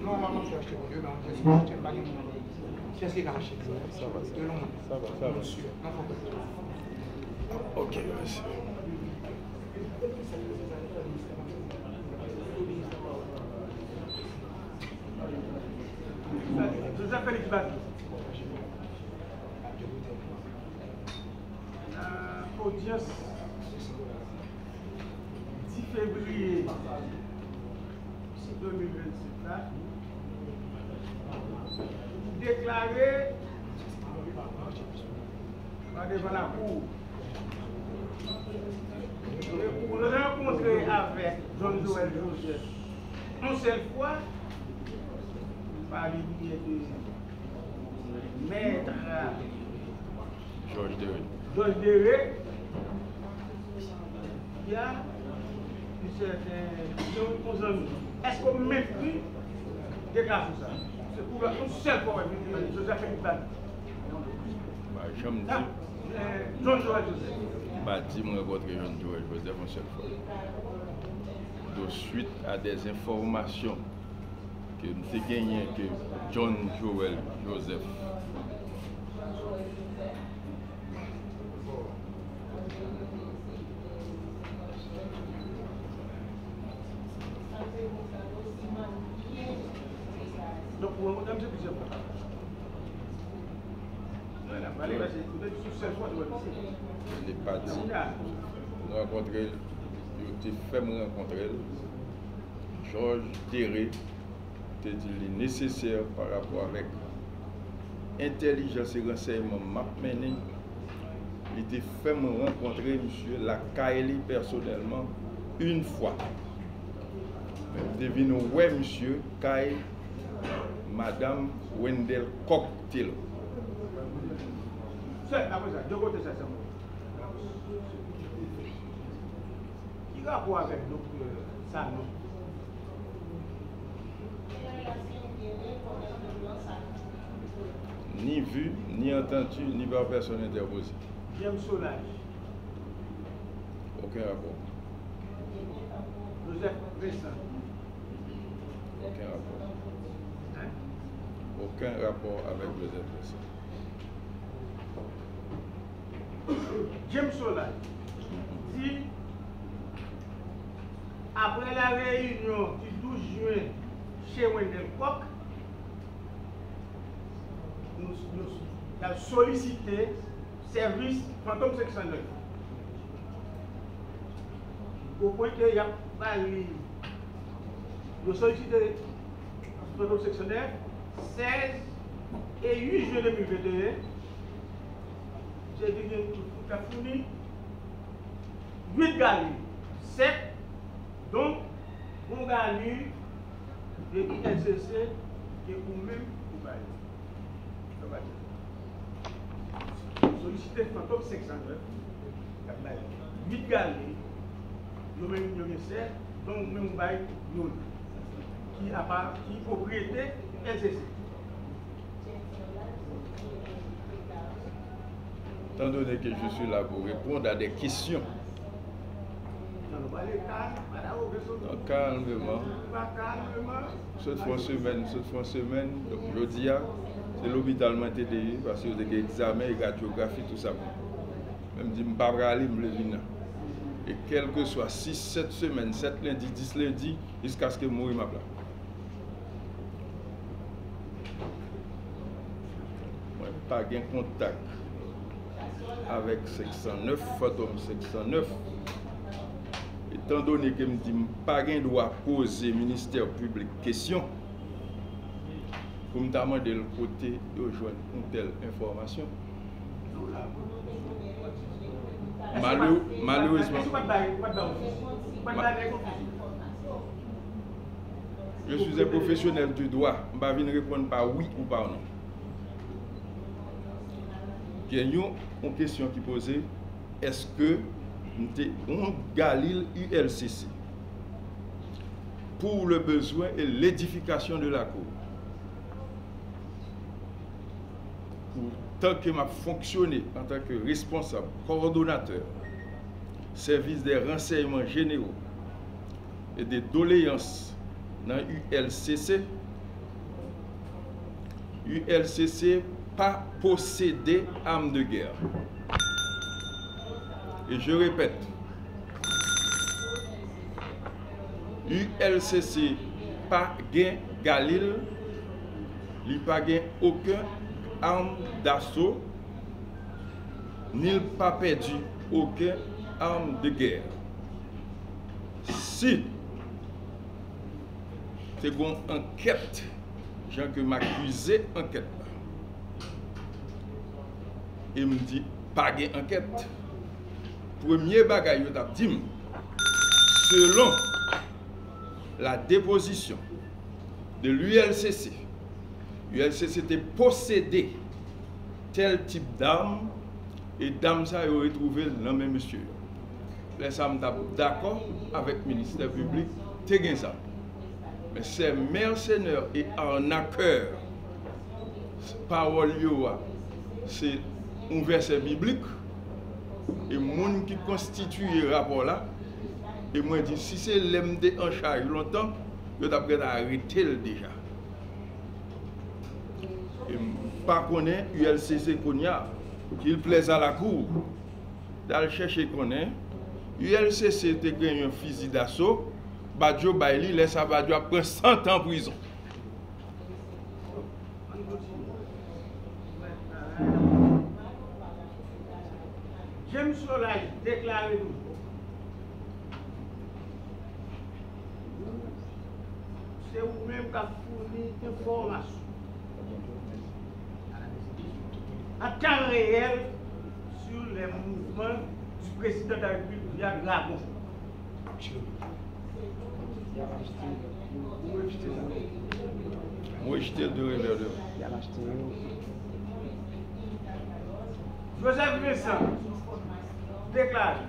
Non, maman, je vais acheter pour deux, mais je vais pas les mots. Qu'est-ce qu'il a acheté? Ça va. Monsieur, non, faut pas. Ok, merci. Joseph Félix Badi. Audience 10 février 2027 là, déclaré devant la cour pour le rencontrer avec John Joël Joseph une seule fois par les billets de maître Georges Derry. Georges Derry. Il y a une certaine est-ce qu'on mépris déclare tout ça? C'est pour une seule fois Joseph Félix Badi. J'aime dire. John Joël Joseph. Badi m'a rencontré John Joël Joseph une seule fois. De suite à des informations que nous avons gagnées que John Joël Joseph donc, pour vous donner plusieurs fois. Voilà, allez, vas-y, vous êtes sur cette fois de votre ici. je n'ai pas dit. Rencontrer, je t'ai fait me rencontrer. Georges Derry te dit le nécessaire par rapport avec intelligence et renseignement m'a mené. Il t'a fait me rencontrer monsieur la Kaili personnellement une fois. Je devine ouais monsieur Kaili Madame Wendell Cocktail. C'est après ça, de côté ça, c'est moi. Qui a rapport avec nous, ça, non? Ni vu, ni entendu, ni par personne interposée. James Solage. Aucun rapport. Joseph Vincent. Aucun rapport. Hein? Aucun rapport avec Joseph Vincent. James Solage dit après la réunion du 12 juin chez Wendell Cock, nous avons sollicité service Fantôme 609. Au point qu'il y a parlé, nous sollicité Fantôme 609 16 et 8 juin 2021. J'ai dit que tout a fourni 8 galeries, 7, donc on gagne de l'INCC et ou-même ou bail. Sollicité Fantôme 509, 8 galeries, nous-mêmes nous 7, donc même bail qui a pas qui propriété NCC. Étant donné que je suis là pour répondre à des questions, calmement, cette fois semaine, donc je dis, c'est l'hôpital TDI parce que j'ai des examens et radiographie, tout ça. Même dit, je ne peux pas aller, je venir. Et quel que soit 6, 7 semaines, 7 lundi, 10 lundi, jusqu'à ce que je mourre ma place. Moi, je n'ai pas de contact avec 609, Fantôme 609. Étant donné que je ne pas de droit poser au ministère public question, pour me demander le côté de joindre une telle information. Malheureusement, je suis un professionnel du droit. Je ne vais pas venir répondre par oui ou par non. Il y a une question qui posée, est-ce que on Galil ULCC pour le besoin et l'édification de la cour, pour tant que m'a fonctionné en tant que responsable, coordonnateur, service des renseignements généraux et des doléances dans ULCC. ULCC pas posséder armes de guerre. Et je répète, ULCC pas gain Galil, il pas gain aucun arme d'assaut, ni pas perdu aucun arme de guerre. Si c'est une enquête, gens que m'accusé enquête, et me dit pas gain enquête. Premier bagage, je t'ai dit, selon la déposition de l'ULCC, l'ULCC était possédé tel type d'arme et d'armes ça a retrouvé dans même monsieur. Là, ça me d'accord avec le ministère public, c'est ça. Mais ces mercenaires et arnaqueurs, parole c'est un verset biblique. Et les gens qui constituent ce rapport là, et moi je dis si c'est l'MD en charge longtemps, je vais arrêter déjà. Et pas connaître ULCC Konya, qu'il plaise à la cour, d'aller chercher connaître. ULCC a gagné un fusil d'assaut, Badjo Baili laisse à Badjo après 100 ans en prison. James Solage déclaré nous. C'est vous-même qui avez fourni l'information. À temps réel sur les mouvements du président de la République via Dragon. Moi, j'étais de réverbère. Joseph Vincent déclare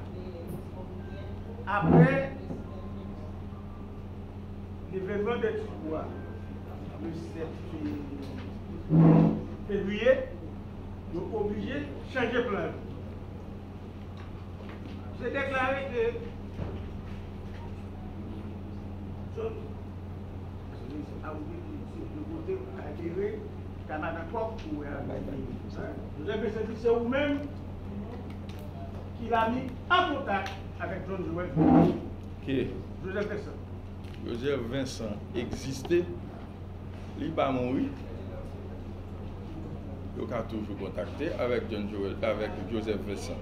après l'événement de Tiboua le 7 février, nous sommes obligés de changer de plan. J'ai déclaré que Canada Corp ou c'est vous-même qui l'a mis en contact avec John Joel. Joseph Vincent. Joseph Vincent existait, il n'a pas mouru. Il a toujours contacté avec John Joel, avec Joseph Vincent.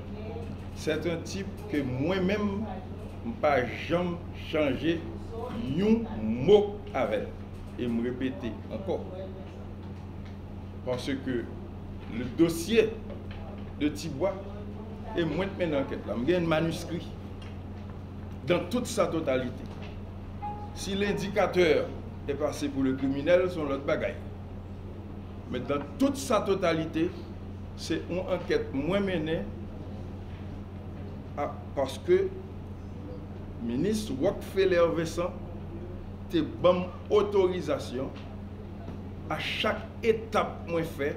C'est un type que moi-même, je n'ai pas jamais changé un mot avec. Et me répéter encore. Parce que le dossier de Tiboua est moins de enquête. Il y a un manuscrit dans toute sa totalité. Si l'indicateur est passé pour le criminel, c'est l'autre bagaille. Mais dans toute sa totalité, c'est une enquête moins menée parce que le ministre Rockefeller Vincent te bonne autorisation à chaque étape moi fait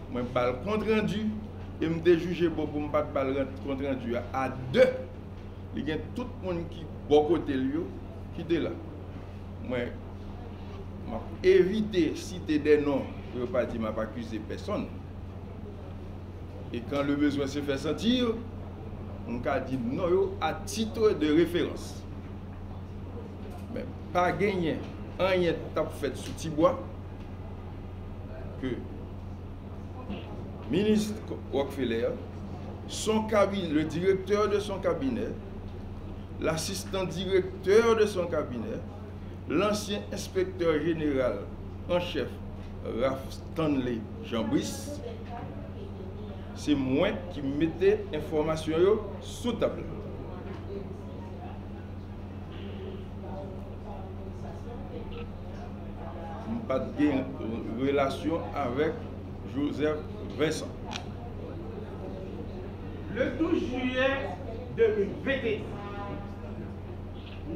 moi pas compte rendu et me déjuger pour me pas compte rendu à deux il y a tout le monde qui bon côté lui qui est là moi éviter citer des noms pour pas dire m'a pas accuser personne et quand le besoin se fait sentir on a dit non à titre de référence. Mais pas gagné rien t'a fait sous Tiboua que ministre Rockefeller, son cabinet, le directeur de son cabinet, l'assistant directeur de son cabinet, l'ancien inspecteur général en chef Ralph Stanley Jean-Brice, c'est moi qui mettais l'information sous table. Pas de relation avec Joseph Vincent. Le 12 juillet 2021,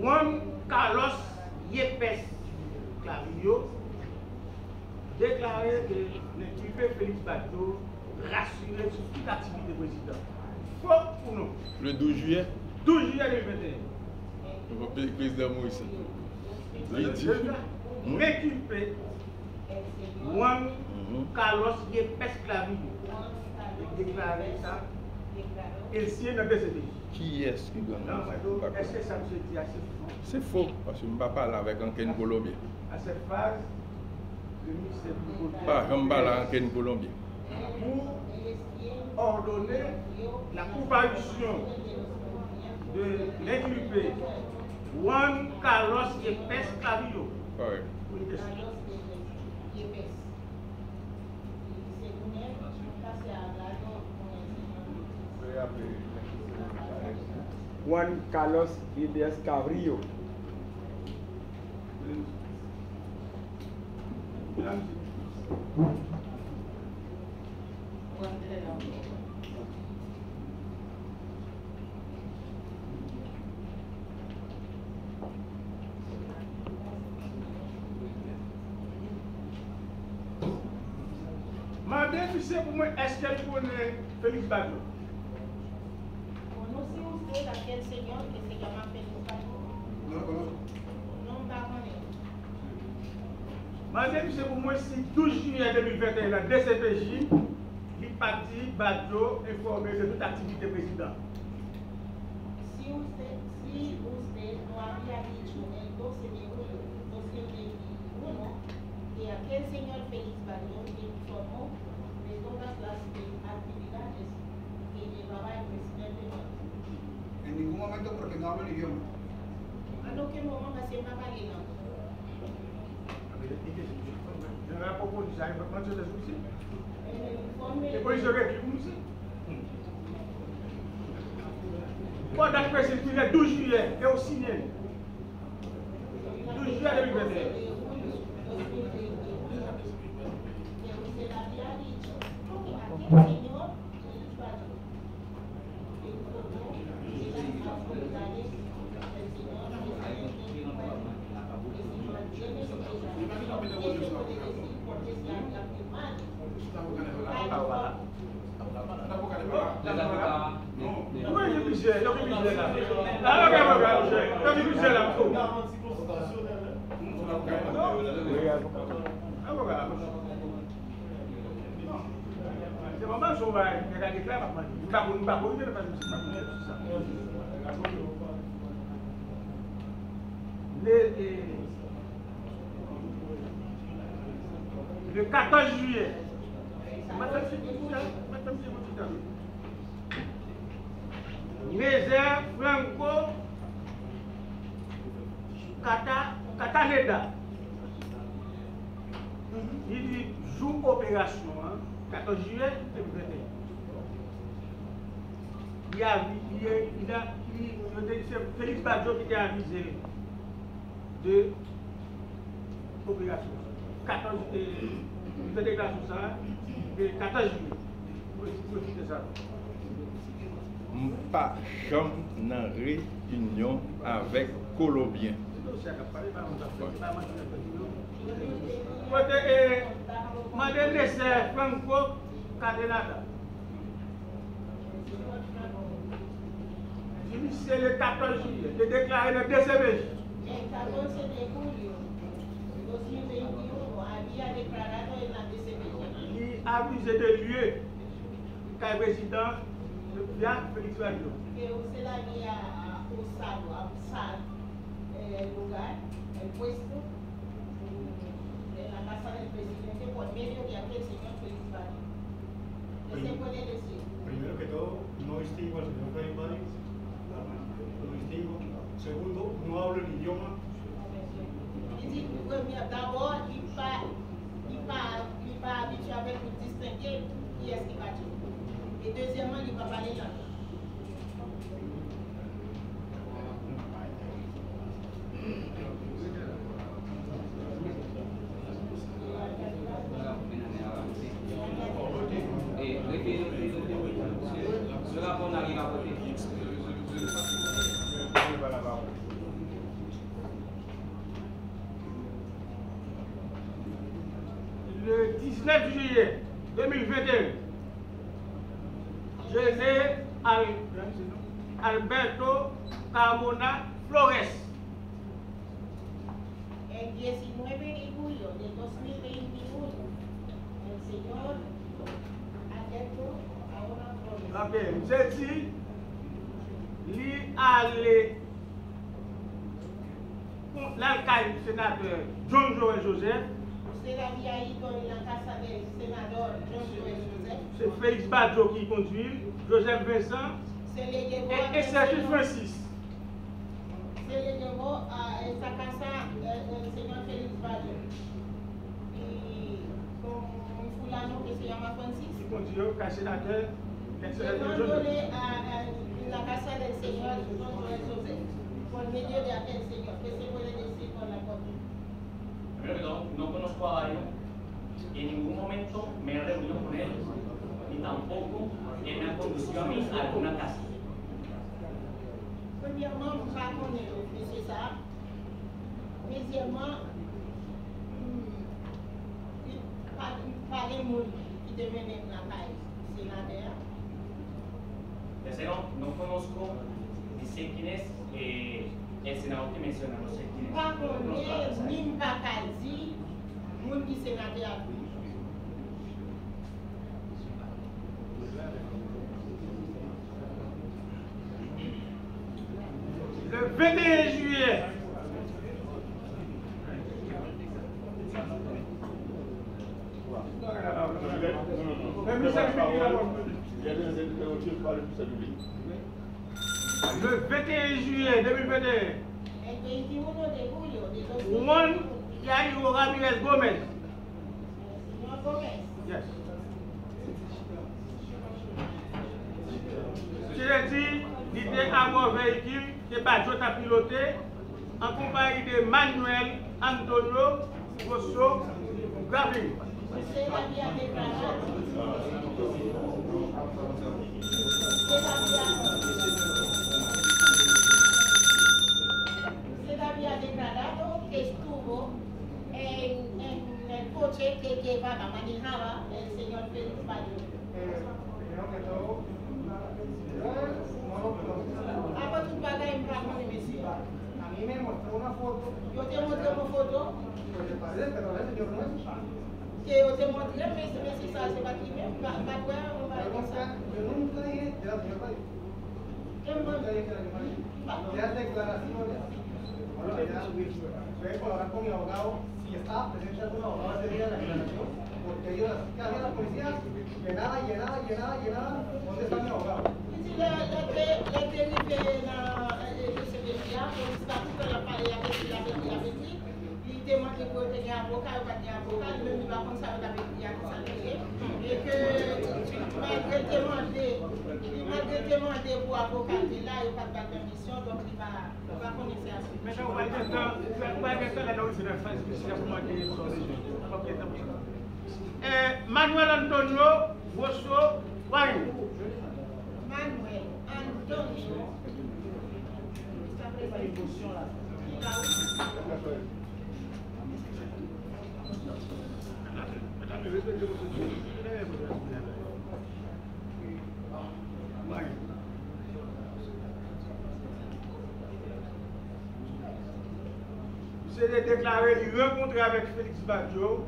Juan Carlos Yepes Clavillo déclaré que l'inculpé Félix Badjo rassurait sur toute activité président. Faux ou non? Le 12 juillet 12 juillet 2021. Le président Moïse. Il dit. Récupérer Juan Carlos Yepes Clavillo. Déclaré ça. Il signe dans le CDI. Qui est-ce qui donne ça? Est-ce que ça me dit assez faux? C'est faux, parce que je ne vais pas parler avec un Colombien. À cette phase, le ministère du Pas un parler avec un Colombien. Pour ordonner la comparution de l'inculpé Juan Carlos Yepes Clavillo. Correct. Pour une question. Juan Carlos Yepes Cabrillo. Ma déficit pour moi, est-ce qu'elle connaît Félix Badjo? ¿Conoce usted a aquel señor que se llama Félix Badjo? No, Ma déficit pour moi, si 12 juillet 2021, la DCPJ, il parti Badjo informé de toute activité président. Si usted no había dicho el 12 de julio de 2021 que aquel señor Félix Badjo informó de todas las actividades que llevaba el presidente Maduro. En ningún momento porque no hablo el idioma. ¿A lo que vamos a hacer más valino? Je vais à propos de ça, il va prendre des soucis. En el informe. Et puis, il serait qui vous aussi? Bon, d'après ce qu'il est 12 juillet, et au signé. 12 juillet 2021. Le 14 juillet, Nézer Franco Cataneda, il dit joue opération, 14 juillet 2021. C'est Félix Badjo qui a avisé de l'opération. 14 il fait déclaration ça, le 14 juillet. Vous dites ça. Pas jamais dans réunion avec Colombien. Madame Nézer Franco Cataneda. C'est le 14 juillet, de déclarer le DCPJ. El 14 de julio de 2021 había declarado en la DCPJ. Il a avisé de lieu qu'un président bien Félix Badjo. Que usted había usado el lugar, el puesto en la casa del presidente por medio de aquel señor Félix Badjo. ¿Qué se puede decir? Primero que todo, no distingo al señor Félix Badjo. Lo distingo. Segundo, no hablo el idioma. D'abord, il n'est pas habitué avec vous distinguer qui est-ce qui va dire. Et deuxièmement, il ne va pas parler langue. Le 19 juillet 2021, José Alberto Carmona Flores. El 19 de julio de 2021, el señor Alberto Ahora Flores. Ok, j'ai dit, lui aller contre l'alcalde sénateur John Joel Joseph, Usted había ido en la casa del senador John Joel Joseph. c'est Félix Badjo qui conduit, Joseph Vincent Se le llevó et Sergio Francis. Se le llevó a esa casa el señor Félix Valle y con un fulano que se llama Francis, Qui conduit au sénateur, l'ex-sénateur John llevándole Joel. a la casa del señor John Joel Joseph por medio de aquel señor. ¿Qué se puede decir con la foto? Primero que todo, no conozco a Dario, en ningún momento me he reunido con él, ni tampoco él me ha conducido a mí a alguna casa. Premièrement, on va connaître M. Sarr. Deuxièmement, pas de monde qui devenait la caille sénateur. Tercero, no conozco ni sé quién es el senador que menciona, no sé quién es. Pas No conozco a la connaître, persona. ni pas dit, monde qui sénateur. Le 21 juillet, le 21 juillet 2021, El 21 de julio de 2021, Juan Yairo Ramirez Gomez. señor Gómez, Yes. J'ai dit, il était à mon véhicule que Badjo a piloté en compagnie de Manuel Antonio Rosso Gravin. usted había declarado, usted había declarado que estuvo en el coche que manejaba el señor Félix Valle. Primero que todo, no lo conozco. Ah, pues tú pagas en Ramón y Mesía. A mí me mostró una foto, Yo te mostré una foto pues le parece, pero a veces yo no es. que yo te mostré, mais si ça c'est pas qui même, pas quoi, on va dire ça. Yo nunca dije de la señora País. ¿Qué Nunca más? dije de la señora País. De las declaraciones. Ahora ya voy a colaborar con mi abogado si estaba presente algún abogado ese día de la declaración, porque ellos, ¿qué hacían la policía? Llenada. ¿Dónde está mi abogado? Si la dérivé dans le CBCA, pour que la parole avec lui, il demande pour tenir avocat ou pas tenir avocat, même il va comme ça avec lui à ça et que malgré demander pour avocat, il n'a pas de permission, donc il va connaître ça. Maintenant, on va dire que la langue de la phase spécialement des origines. Manuel Antonio Rosso Wine. Manuel Antonio. C'est déclaré, il rencontrait avec Félix Badjo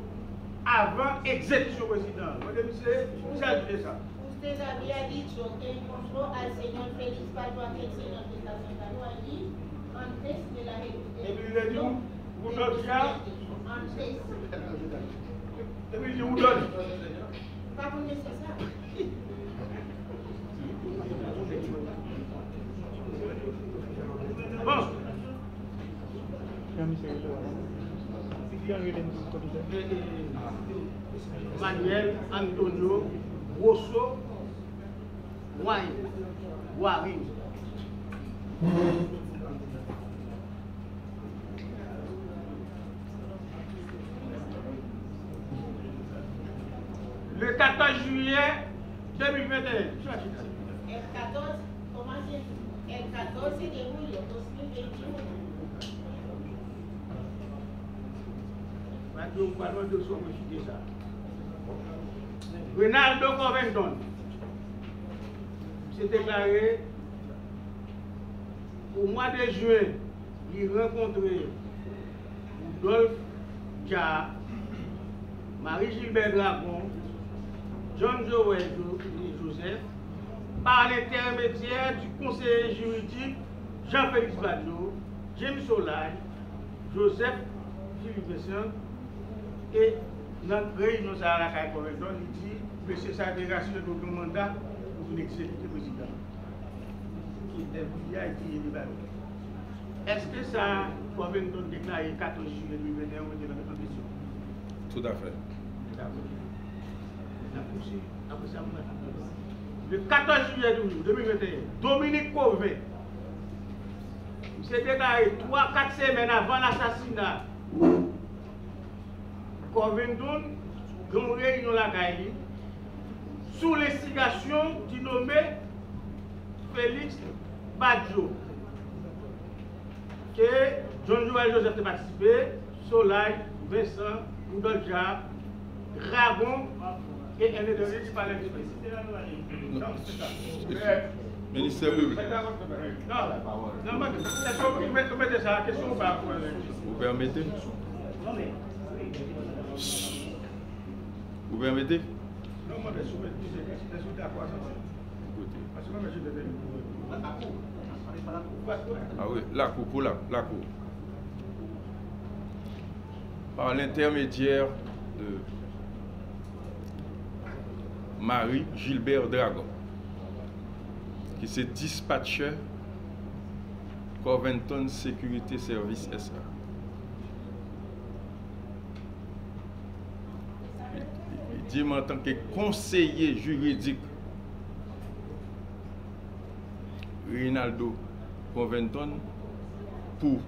avant exécution président. Vous avez ça. Usted había dicho que encontró al señor Félix Badjo, aquel señor que está sentado allí, antes de la ejecución. Et puis il a dit, vous donnez ça. Antes. Et puis il dit, vous donnez. Pas connaître ça. Bon. Manuel Antonio Rosso Waring. Le 14 juillet 2021. El 14, ¿cómo así? El 14 de julio 2021. Renaldo Covington s'est déclaré au mois de juin, il rencontrait Rudolph Dia, Marie-Gilbert Dragon, John Joel Joseph, par l'intermédiaire du conseiller juridique Jean-Félix Badiou, James Solage, Joseph Philippe Besson, et dans la réunion de la CAI Convention, il dit que c'est sa délégation de mandat pour l'exécutif président, qui était via et qui est libéré. Est-ce que ça, Convention déclaré 14 juillet 2021 ou de la question? Tout à fait. Le 14 juillet 2021, Dominique Covin s'est déclaré 3-4 semaines avant l'assassinat. Covington, dans une réunion la Gaïli, sous l'instigation du nommé Félix Badiou, que John Joel Joseph a participé, Solage, Vincent, Rudolph Dia, Dragon et un des du palais du président. Non, c'est ça. Ministère public. Non, est-ce que vous mettez ça la question ou pas? Vous permettez? Vous permettez? Non, moi, je suis d'accord. Ah oui, la cour, pour la cour. Par l'intermédiaire de Marie-Gilbert Dragon, qui se dispatchait Covington Sécurité Service SA. Il dit en tant que conseiller juridique Rinaldo Covington pour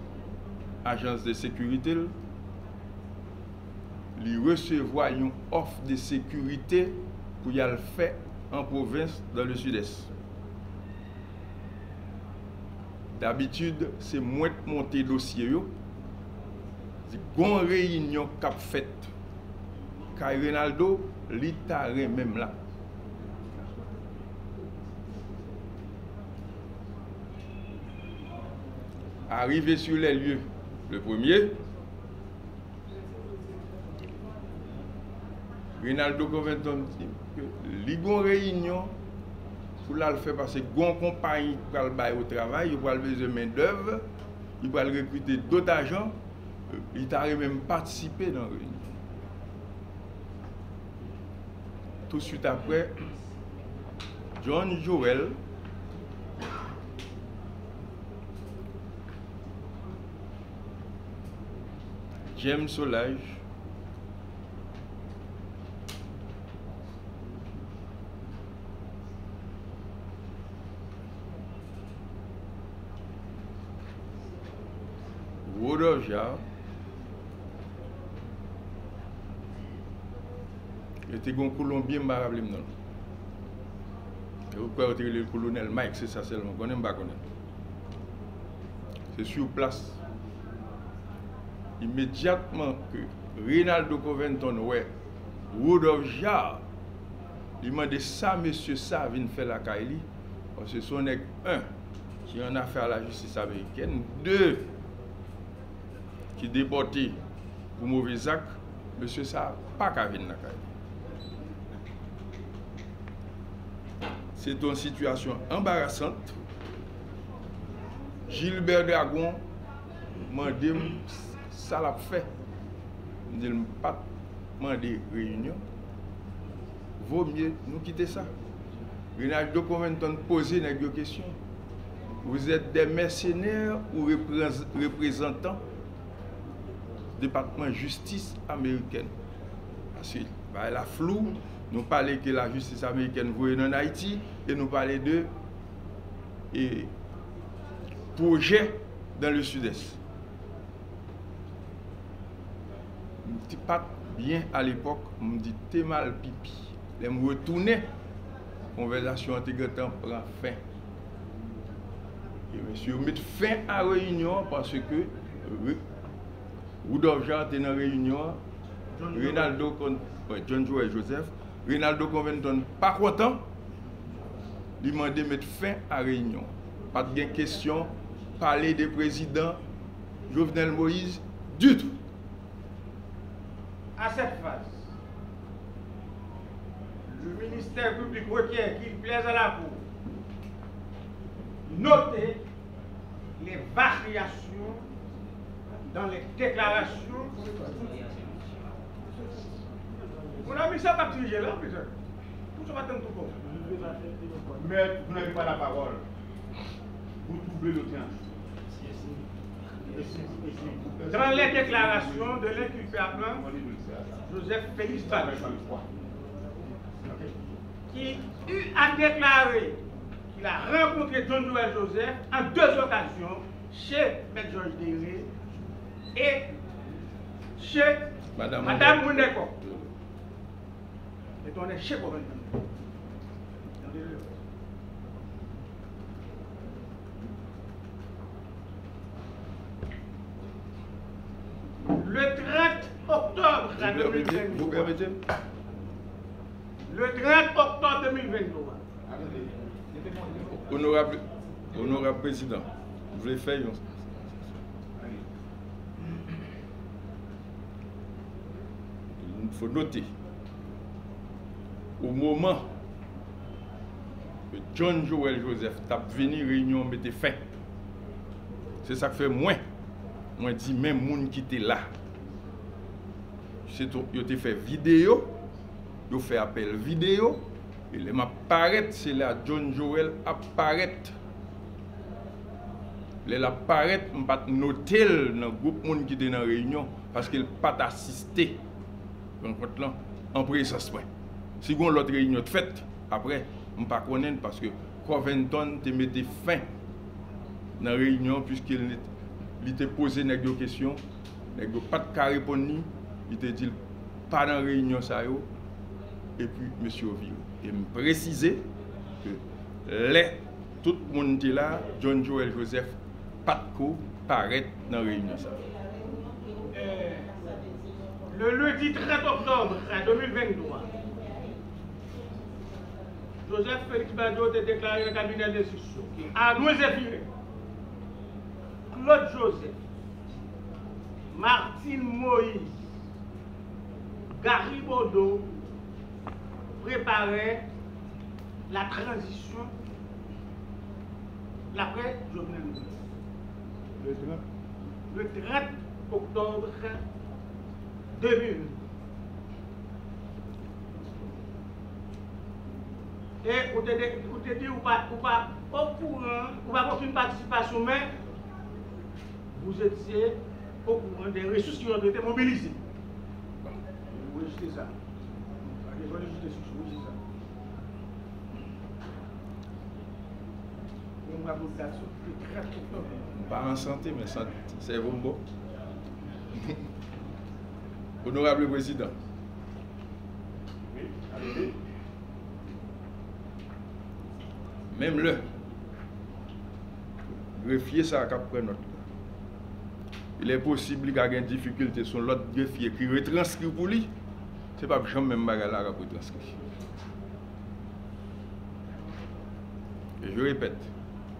agence de sécurité, il recevoir une offre de sécurité pour y aller faire en province dans le sud-est. D'habitude, c'est moi qui monte le dossier. C'est une réunion qu'a faite. Car Rinaldo, l'État même là. Arrivé sur les lieux, le premier, Rinaldo Covington dit que il y a une réunion pour la faire parce que une compagnie qui va le au travail, il va besoin de main-d'œuvre, il va recruter d'autres agents, il t'a même participé dans la réunion. Tout de suite après, John Joel James Solage Rudolph Dia était un Colombien marable non. Et vous pouvez le colonel Mike, c'est ça seulement, on n'aime pas connaître. C'est sur place. Immédiatement que Rinaldo Covington ouais Rudolph Dia, il m'a dit ça, monsieur, ça vient faire la Kaili, parce que son est un qui en a affaire à la justice américaine, deux qui déporté pour mauvais actes, monsieur, ça pas qu'à venir la Kaili. C'est une situation embarrassante. Gilbert Dragon m'a dit ça l'a fait. Il m'a pas demandé réunion. Vaut mieux nous quitter ça. Rinaldo Covington posé une question. Vous êtes des mercenaires ou représentants du département de justice américaine? Parce que la flou, nous parlons que la justice américaine voit en Haïti et nous parlons de projets dans le sud-est. Je ne pas bien à l'époque, je me dis t'es mal pipi. Je me retourner, la conversation intégrante prend fin. Et monsieur met fin à la réunion parce que Rudolph Dia était dans la réunion, Rinaldo, John Joel Joseph, Rinaldo Covington pas content, il m'a demandé de mettre fin à la réunion. Pas de question parler des présidents Jovenel Moïse du tout. À cette phase, le ministère public requiert qu'il plaise à la Cour noter les variations dans les déclarations. On a mis ça par diriger là, peut-être. Tout ça va être tout bon. Mais vous n'avez pas la parole. Vous doublez le temps. Dans les déclarations de l'inculpable Joseph Félix Badjo, qui a déclaré qu'il a rencontré John Joël Joseph en 2 occasions chez M. Georges Déré et chez Madame Mouneko. Et on est chez Boven. Le 30 octobre 2023. Vous permettez? Le 30 octobre 2023. Honorable Président, vous voulez faire une... Il faut noter, au moment que John Joël Joseph t'a venu réunion mettait fin, c'est ça que fait moi dit même moun qui était là. Yo te fait vidéo, yo fait appel vidéo, et les m'apparaît, c'est là John Joël apparaît. Les apparaît, je ne pas noter dans le groupe moun qui était dans la réunion parce qu'il n'a pas assisté en présence. Si vous avez l'autre réunion faite, après, je ne pas connaître parce que Covington te mettait fin dans la réunion puisqu'il t'a posé des questions, il n'a pas de répondre, il t'a dit pas dans la réunion ça yo, et puis monsieur Ovio. Et me préciser que tout le monde était là, John Joël Joseph Patco paraît dans la réunion ça. Le lundi 30 octobre 2023, Joseph Félix Badjo a déclaré le cabinet d'instruction à nous effilé Claude Joseph, Martine Moïse, Gary Bodo préparaient la transition l'après Jovenel Moïse. Le 30 octobre 2000. Et vous te dit ou pas au courant, ou pas aucune participation, mais vous étiez au courant des ressources qui ont été mobilisées. Vous rejetez ça. Vous rejetez ça. On va vous dire le 30 octobre. Pas en santé, mais c'est bon. Honorable Président. Même le greffier ça a pris notre. Il est possible qu'il y ait une difficulté sur l'autre greffier qui retranscrit pour lui. Ce n'est pas jamais même bagarre là pour transcrire. Et je répète,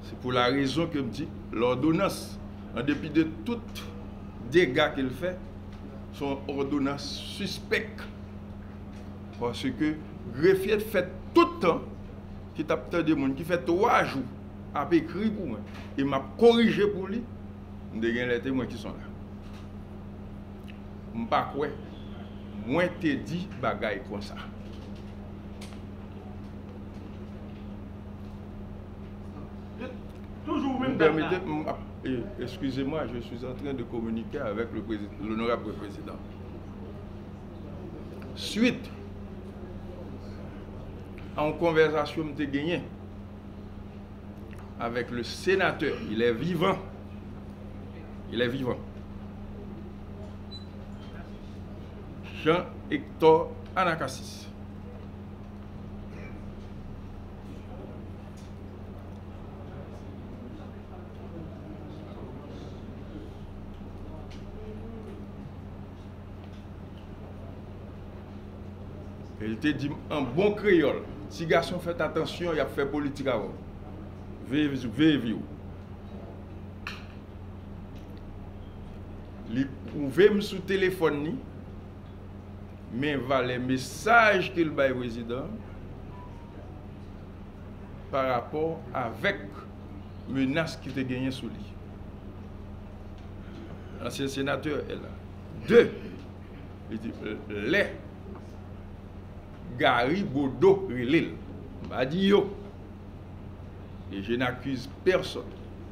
c'est pour la raison que je dis, l'ordonnance, en dépit de tout dégâts qu'il fait, sont ordonnances suspectes. Parce que greffier fait tout le temps, qui tape des gens qui fait 3 jours, a écrit pour moi, et m'a corrigé pour lui, je suis les témoins qui sont là. Je ne sais pas quoi, moi te dit bagaille comme ça. Toujours même excusez-moi, je suis en train de communiquer avec l'honorable président. Suite à une conversation que j'ai gagnée avec le sénateur, il est vivant. Il est vivant. Jean-Hector Anakassis. Il te dit en bon créole, si garçon fait attention, il a fait politique avant. Vive. il pouvait sous téléphone, mais va les messages qu'il baille président par rapport avec menace qui était gagnée sous lui. L'ancien sénateur est là. 2. Il dit, les Gary Bodo Rilil m'a dit yo. Et je n'accuse personne.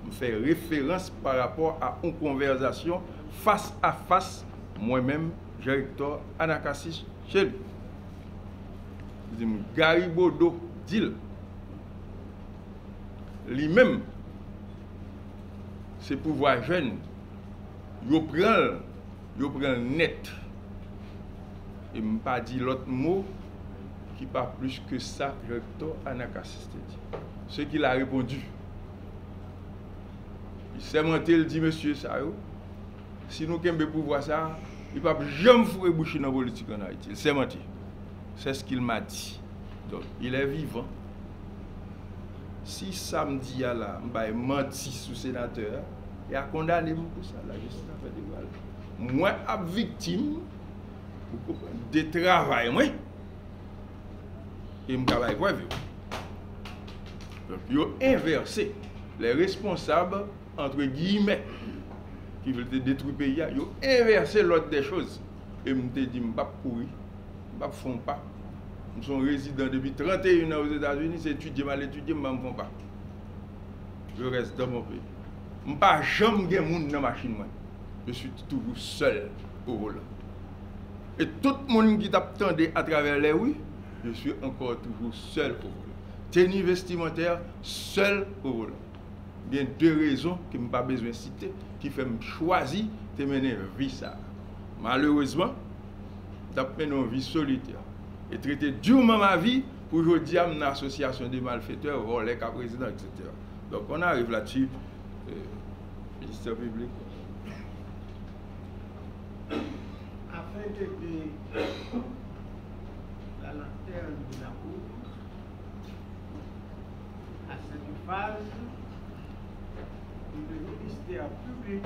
Je fais référence par rapport à une conversation face à face, moi-même, directeur Anakassis, chez lui. Il dit, Gary Bodo dit, lui-même, c'est pouvoir jeune, il prend net. Et ne pas dit l'autre mot qui pas plus que ça, directeur Anakassis. Ce qu'il a répondu. Il s'est monté, il dit, monsieur Sao, si nous avons pouvoir ça, il ne peut jamais faire boucher dans la politique en Haïti. Il s'est menti. C'est ce qu'il m'a dit. Donc, il est vivant. Si samedi, là, il menti sous sénateur, il a condamné pour ça. La justice a fait des balles. Moi, je suis victime de travail. Moi. Et je travaille pour vivre. Donc, ils ont inversé les responsables, entre guillemets, qui veulent détruire le pays, ils ont inversé l'ordre des choses. Et je me dis, je ne vais pas courir, je ne fais pas. Je suis résident depuis 31 ans aux États-Unis, c'est étudier, mal étudier, je ne fais pas. Je reste dans mon pays. Je ne suis pas jamais de monde dans la machine. Je suis toujours seul au volant. Et tout le monde qui t'attendait à travers les rues, je suis encore toujours seul au volant. Tenue vestimentaire, seul au volant. Il y a 2 raisons que je n'ai pas besoin de citer qui font me choisir de mener une vie ça. Malheureusement, je mené une vie solitaire. Et traiter durement ma vie pour aujourd'hui à une association de malfaiteurs, voler qu'à président, etc. Donc on arrive là-dessus, ministère public. Afin de la lanterne de la cour, à cette phase, le ministère public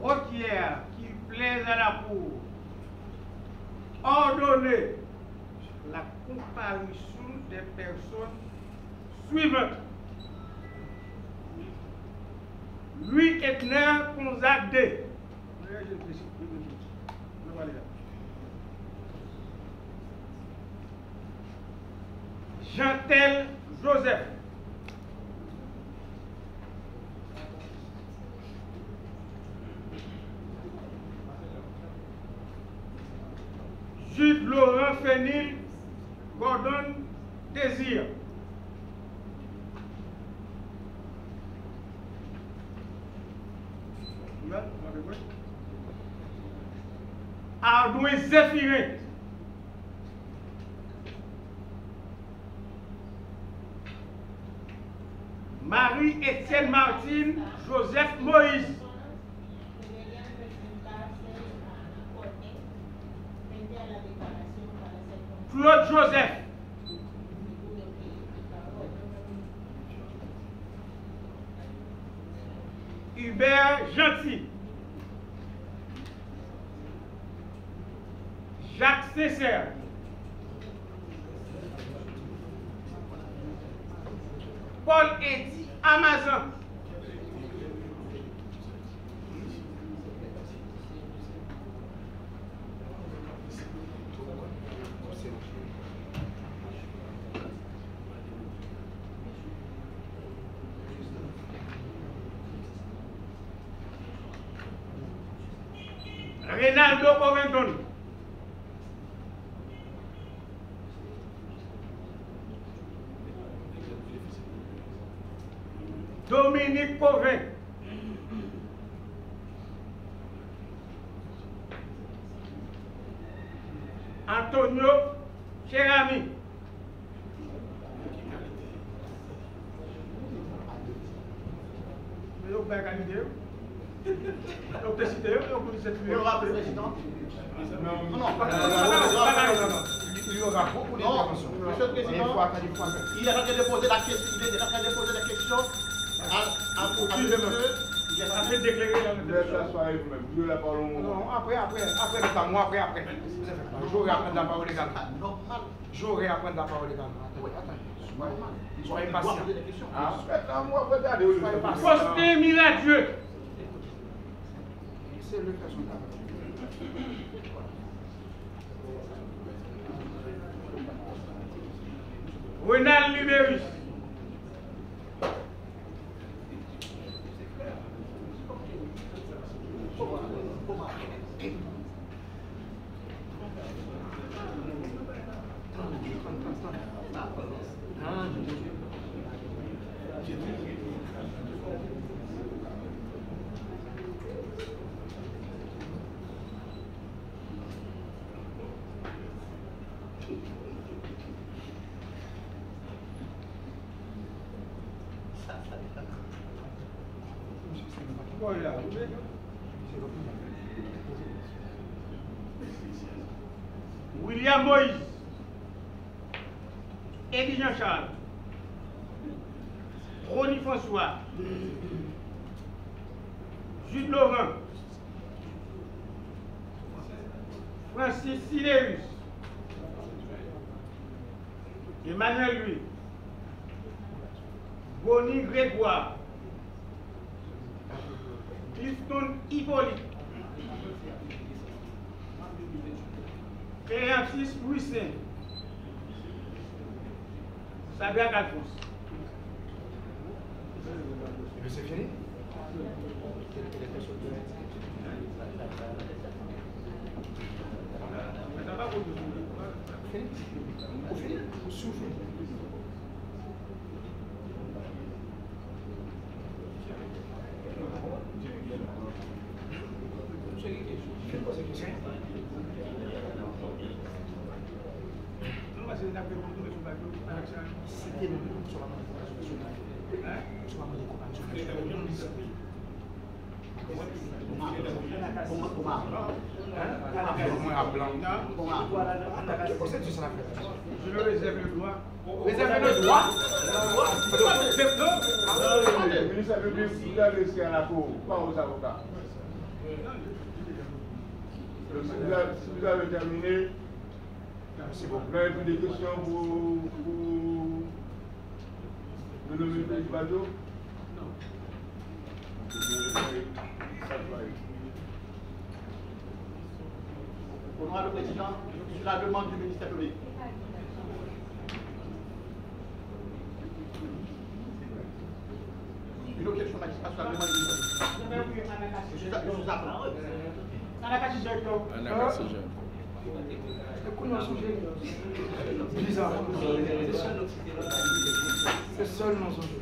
requiert qu'il plaise à la cour ordonner la comparution des personnes suivantes. Louis Edner Konzade. Jean-Tel Joseph. Jude Laurent Fénil Gordon Désir. Ardouin Zéphirin. Marie-Étienne Martine Joseph Moïse. Claude Joseph. Hubert Gentil. Jacques César. Paul Eddy Amazon. Reynaldo Covington. Dominique Pauvin. Antonio Cherami. Honorable Président. Non, il y aura beaucoup d'interventions. Monsieur le Président, il est en train de poser la question à Après d'éclairer la Laisse la soirée vous-même. Je la parole au moment. Non, après, c'est pas moi, après. J'aurais à prendre la parole également. J'aurais à prendre la parole également. Attends, soyez patient. Ah, maintenant, moi, regardez. Fausseté miraculeux. C'est le cas son travail. Renal Libérus. William Moïse, Eddie Jean-Charles, Ronnie François, Jude Laurent, Francis Sileus, Emmanuel Louis, Bonnie Grégoire, Clifton Hippolyte, Francis Louis-Saint, Sabia Alphonse. C'est fini? Je me réserve le droit. Réservez le droit. Le ministère public, vous avez laissé à la cour, pas aux avocats. Si vous avez terminé, vous avez plus de questions pour le nommer Félix Badjo? Non. Honorable Président, sur la demande du ministère public. Une autre question magistrat sur la demande du ministère public. Je vous apprends. C'est seulement son jeu.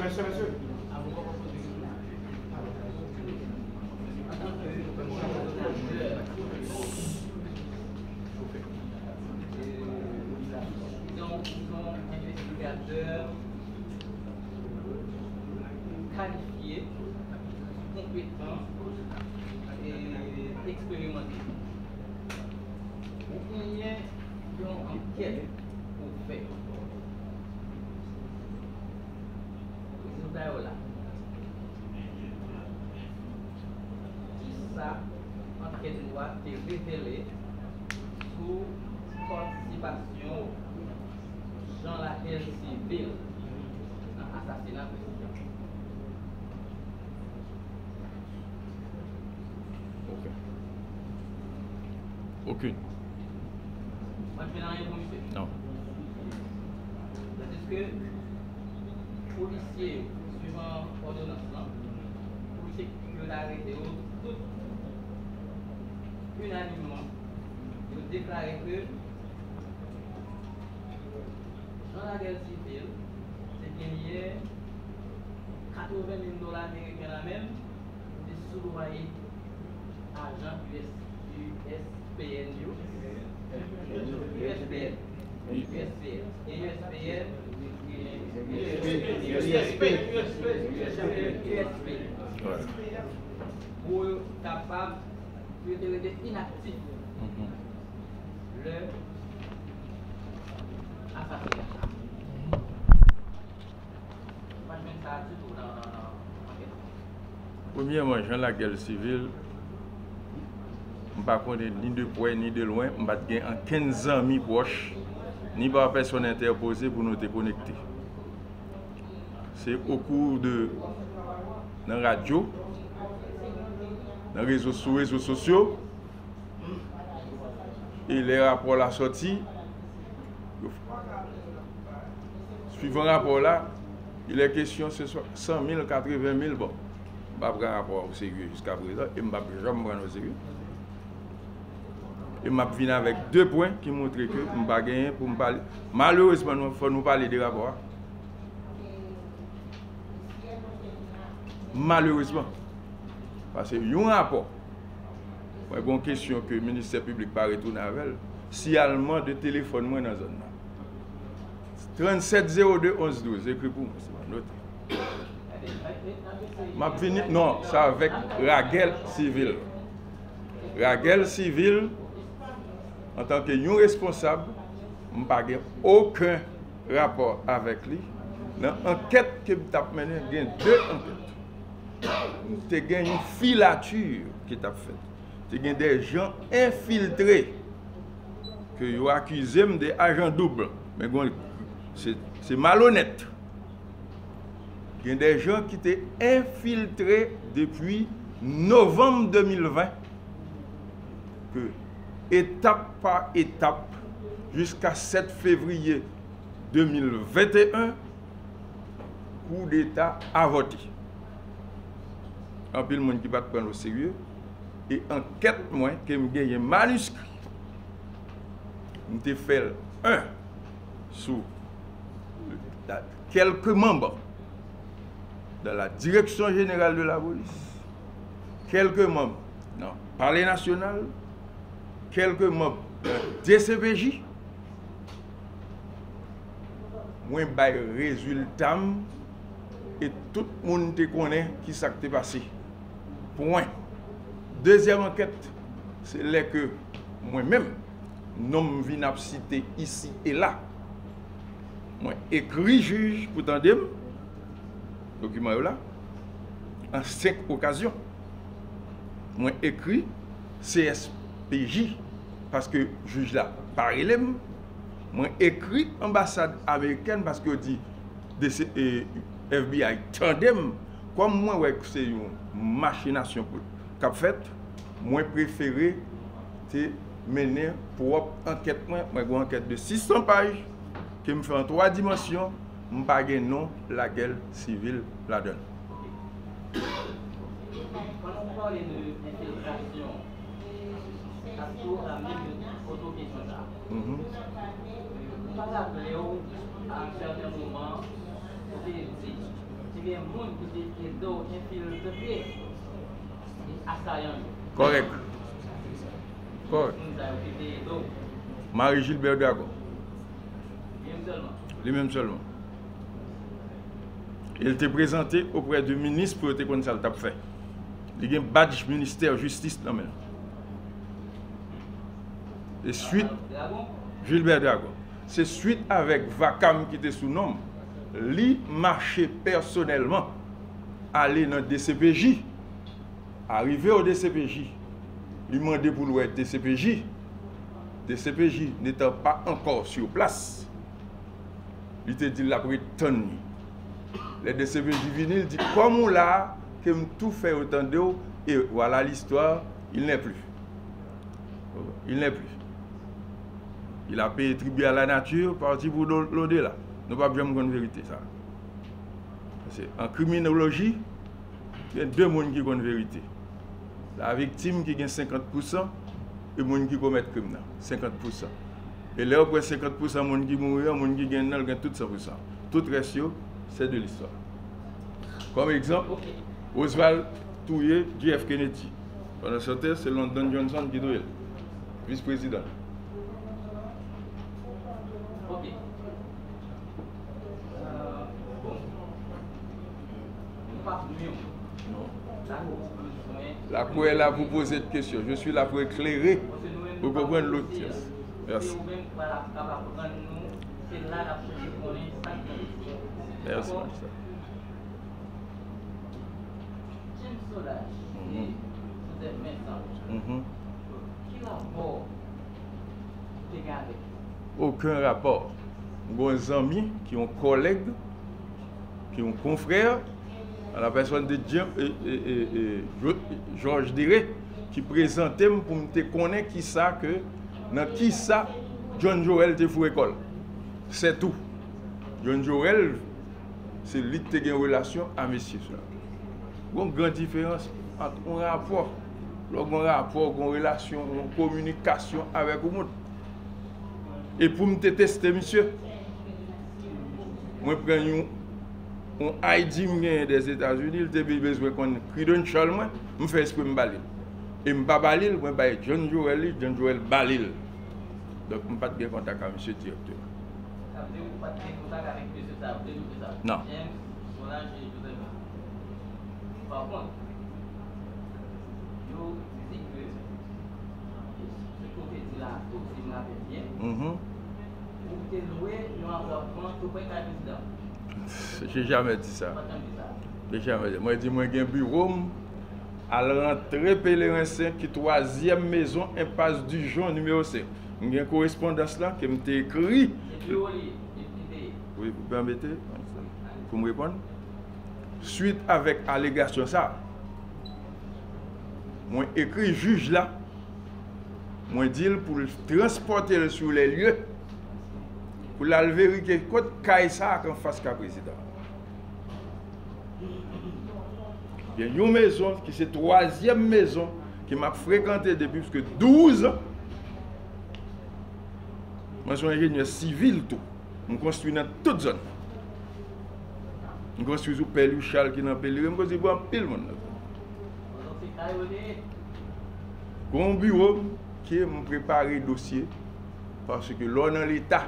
Monsieur. Donc, ils sont investigateurs qualifiés, compétents et expérimentés. Il y a une enquête pour faire. Résultat là. Ça, enquête doit être révélée sous participation Jean la civile dans l'assassinat président. Aucune. Moi, je fais rien pour monsieur. Non. Est-ce que policiers, suivant l'ordonnance, policiers qui ont arrêté, tous unanimement, ils ont déclaré que dans la guerre civile, c'est gagné 80 000 $ américains la même, de sous-loyer argent USPN. Pour être capable de rester inactif le assassinat. Premièrement, dans la guerre civile, je ne sais pas ni de près ni de loin, je ne sais pas 15 amis proches, ni pas personne interposée pour nous connecter. C'est au cours de la radio, dans les réseaux sociaux, et les rapports la sortie. Suivant le rapport là, il est question de 100 000, 80 000, bon. Je ne vais pas prendre un rapport au sérieux jusqu'à présent et je ne vais jamais prendre au sérieux. Et je viens avec 2 points qui montrent que je ne vais pas gagner pour me parler. Malheureusement, il faut nous parler des rapports. Malheureusement. Parce que y a un rapport. Il y a une question que le ministère public ne peut pas retourner avec. Si allemand de téléphone dans la zone. 37 02 11 12, écrit pour moi, c'est ma note. Non, c'est avec la guerre civile. La guerre civile, en tant que responsable, je n'ai pas aucun rapport avec lui. Dans l'enquête que tu as menée, il y a 2 enquêtes. Tu as une filature qui t'a faite. Tu as des gens infiltrés que vous accusez d'agents doubles. Mais c'est malhonnête. Il y a des gens qui étaient infiltrés depuis novembre 2020, que étape par étape, jusqu'à 7 février 2021, coup d'État a voté. En plus, le monde qui va prendre au sérieux. Et enquête, moi, que je gagne manuscrit. Je fait un sur quelques membres de la direction générale de la police, quelques membres dans le Palais national, quelques membres de DCPJ. Moi, je résultat et tout le monde te connaît qui s'est passé. Point. Deuxième enquête, c'est là que moi-même, nom vient cité ici et là. Moi, écrit juge pour tandem, document là, en 5 occasions. Moi, écrit CSPJ, parce que juge là, par élève. Moi, écrit ambassade américaine, parce que dit FBI tandem. Comme moi, ouais, c'est une machination qu'a fait, moi, préféré mener pour enquête, une enquête de 600 pages, qui me fait en 3 dimensions, je ne sais pas non la guerre civile la donne. Quand on parle d'infiltration, ça tourne à même autre question là. On va rappeler à un certain moment, il y a un monde qui est infiltré et assaillant. Correct. Correct. Marie-Gilbert Dragon. Lui-même seulement. Il était présenté auprès du ministre pour te connaître ça le fait. Il y a un badge ministère justice là maintenant. Et suite Gilbert Dragon. C'est suite avec Vacam qui était sous nom. Lui marchait personnellement aller dans le DCPJ. Arrivé au DCPJ, il m'a demandé pour le DCPJ. DCPJ n'étant pas encore sur place. Il te dit la prétendue. Le DCPJ vient, il dit comme on l'a, que tout fait autant d'eau, et voilà l'histoire, il n'est plus. Il n'est plus. Il a payé tribut à la nature, parti pour l'au-delà. Nous ne pouvons pas jamais connaître la vérité. Ça. En criminologie, il y a deux personnes qui connaissent la vérité. La victime qui gagne 50% et le monde qui commet le crime. 50%. Et là, après 50%, le monde qui mourut, le monde qui gagne tout 100%. Tout le reste, c'est de l'histoire. Comme exemple, Oswald Touye, JF Kennedy. Pendant ce temps, c'est Lyndon Johnson qui doit être vice-président. Ok. Bon. Nous pas mieux. La Cour est là pour poser cette question. Je suis là pour éclairer, pour comprendre l'autre. Merci. Merci. Aucun rapport. Nous avons des amis qui ont collègues, qui ont confrères, à la personne de Georges Diré, qui présentait pour me connaître qui ça que dans qui ça John Joel te fou école. C'est tout. John Joel, c'est lui qui a une relation à monsieur. Il y a une grande différence entre un rapport, une relation, une communication avec le monde. Et pour me tester, monsieur, moi, je prends un ID des États-Unis, il a besoin qu'on credential, je fais ce que je balil. Et je ne pas balil, je vais John Joel balil. Donc, je n'ai pas de contact avec monsieur directeur. Ça veut dire que vous n'avez pas de contact avec monsieur ça? Non. Par contre, vous dites que ce côté de là, si vous l'avez bien, vous pouvez louer un appartement tout près de la présidence. J'ai jamais dit ça. J'ai jamais dit. Moi, je dis, moi, j'ai un bureau à l'entrée Pèlerin 5, qui est 3e maison, impasse du Jean, numéro 5. J'ai une correspondance là qui m'a écrit. Oui, vous permettez pour me répondre? Suite avec allégation ça, moi écrit juge là, moi dit pour le transporter sur les lieux, pour la vérifier côté Kaïsa en face du président. Il y a une maison qui c'est 3e maison qui m'a fréquenté depuis plus que 12 ans. Moi je suis ingénieur civil tout. Je construis dans toute zone. Je construis sur Père Charles qui est dans Père, je construis pour pile monde. Un bureau qui me prépare le dossier parce que l'on dans l'état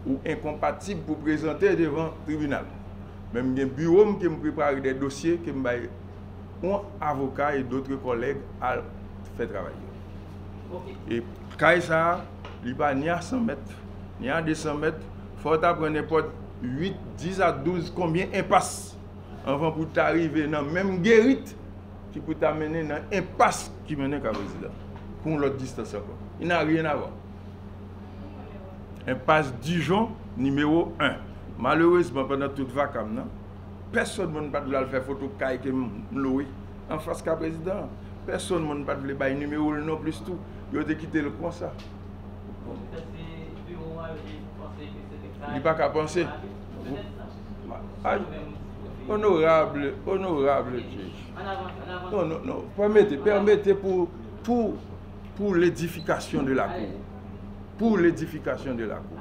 ou incompatible pour présenter devant le tribunal. Même un bureau qui me prépare des dossiers qui me un avocat et d'autres collègues à faire travailler. Et quand ça, il n'y a pas ni à 100 mètres, ni à 200 mètres, il faut prendre n'importe 8, 10 à 12, combien impasse avant pour t'arriver dans la même guérite qui peut t'amener dans l'impasse qui mène à président. Pour l'autre distance encore. Il n'a rien à voir. Impasse Dijon, numéro 1. Malheureusement, pendant toute vacances, personne ne peut faire photo de Louis en face du président. Personne ne peut faire numéro non plus tout. Il a quitté le comme ça. Il n'y a pas qu'à penser. Honorable juge. Non. Permettez pour l'édification de la cour. Pour l'édification de la cour.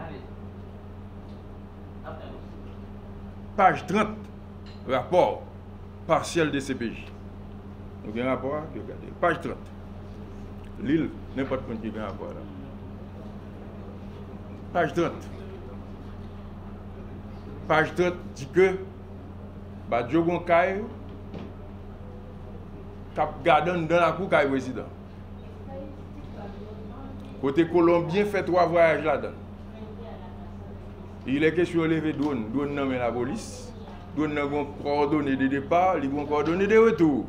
Page 30, rapport partiel de CPJ. Vous avez un rapport qui regardez. Page 30. L'île, n'importe qui a un rapport là. Page 30. Page 30 dit que Djogon Kaye cap gardant dans la cour Kaye président. Côté colombien fait 3 voyages là-dedans. Il est question de lever douane nomme la police, douane n'a pas coordonné de départ, il a coordonné de retour.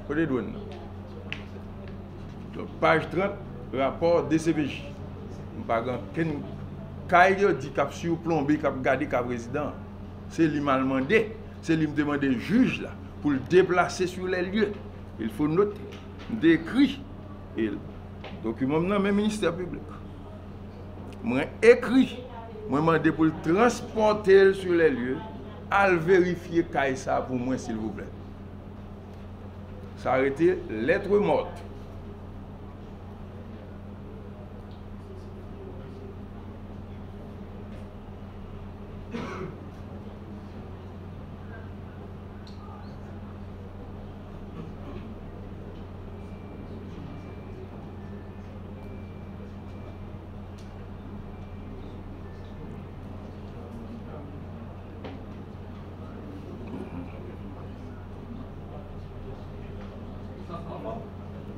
Côté douane. Donc page 30, rapport DCPJ. Par exemple, quand il dit qu'il a surplombé, qu'il a gardé le président, c'est lui m'a demandé, c'est lui me demander juge là, pour le déplacer sur les lieux. Il faut noter, décrit. Et Document dans le ministère public. Moi écrit, moi demandé pour le transporter sur les lieux, à vérifier ça pour moi s'il vous plaît. Ça a été lettre morte.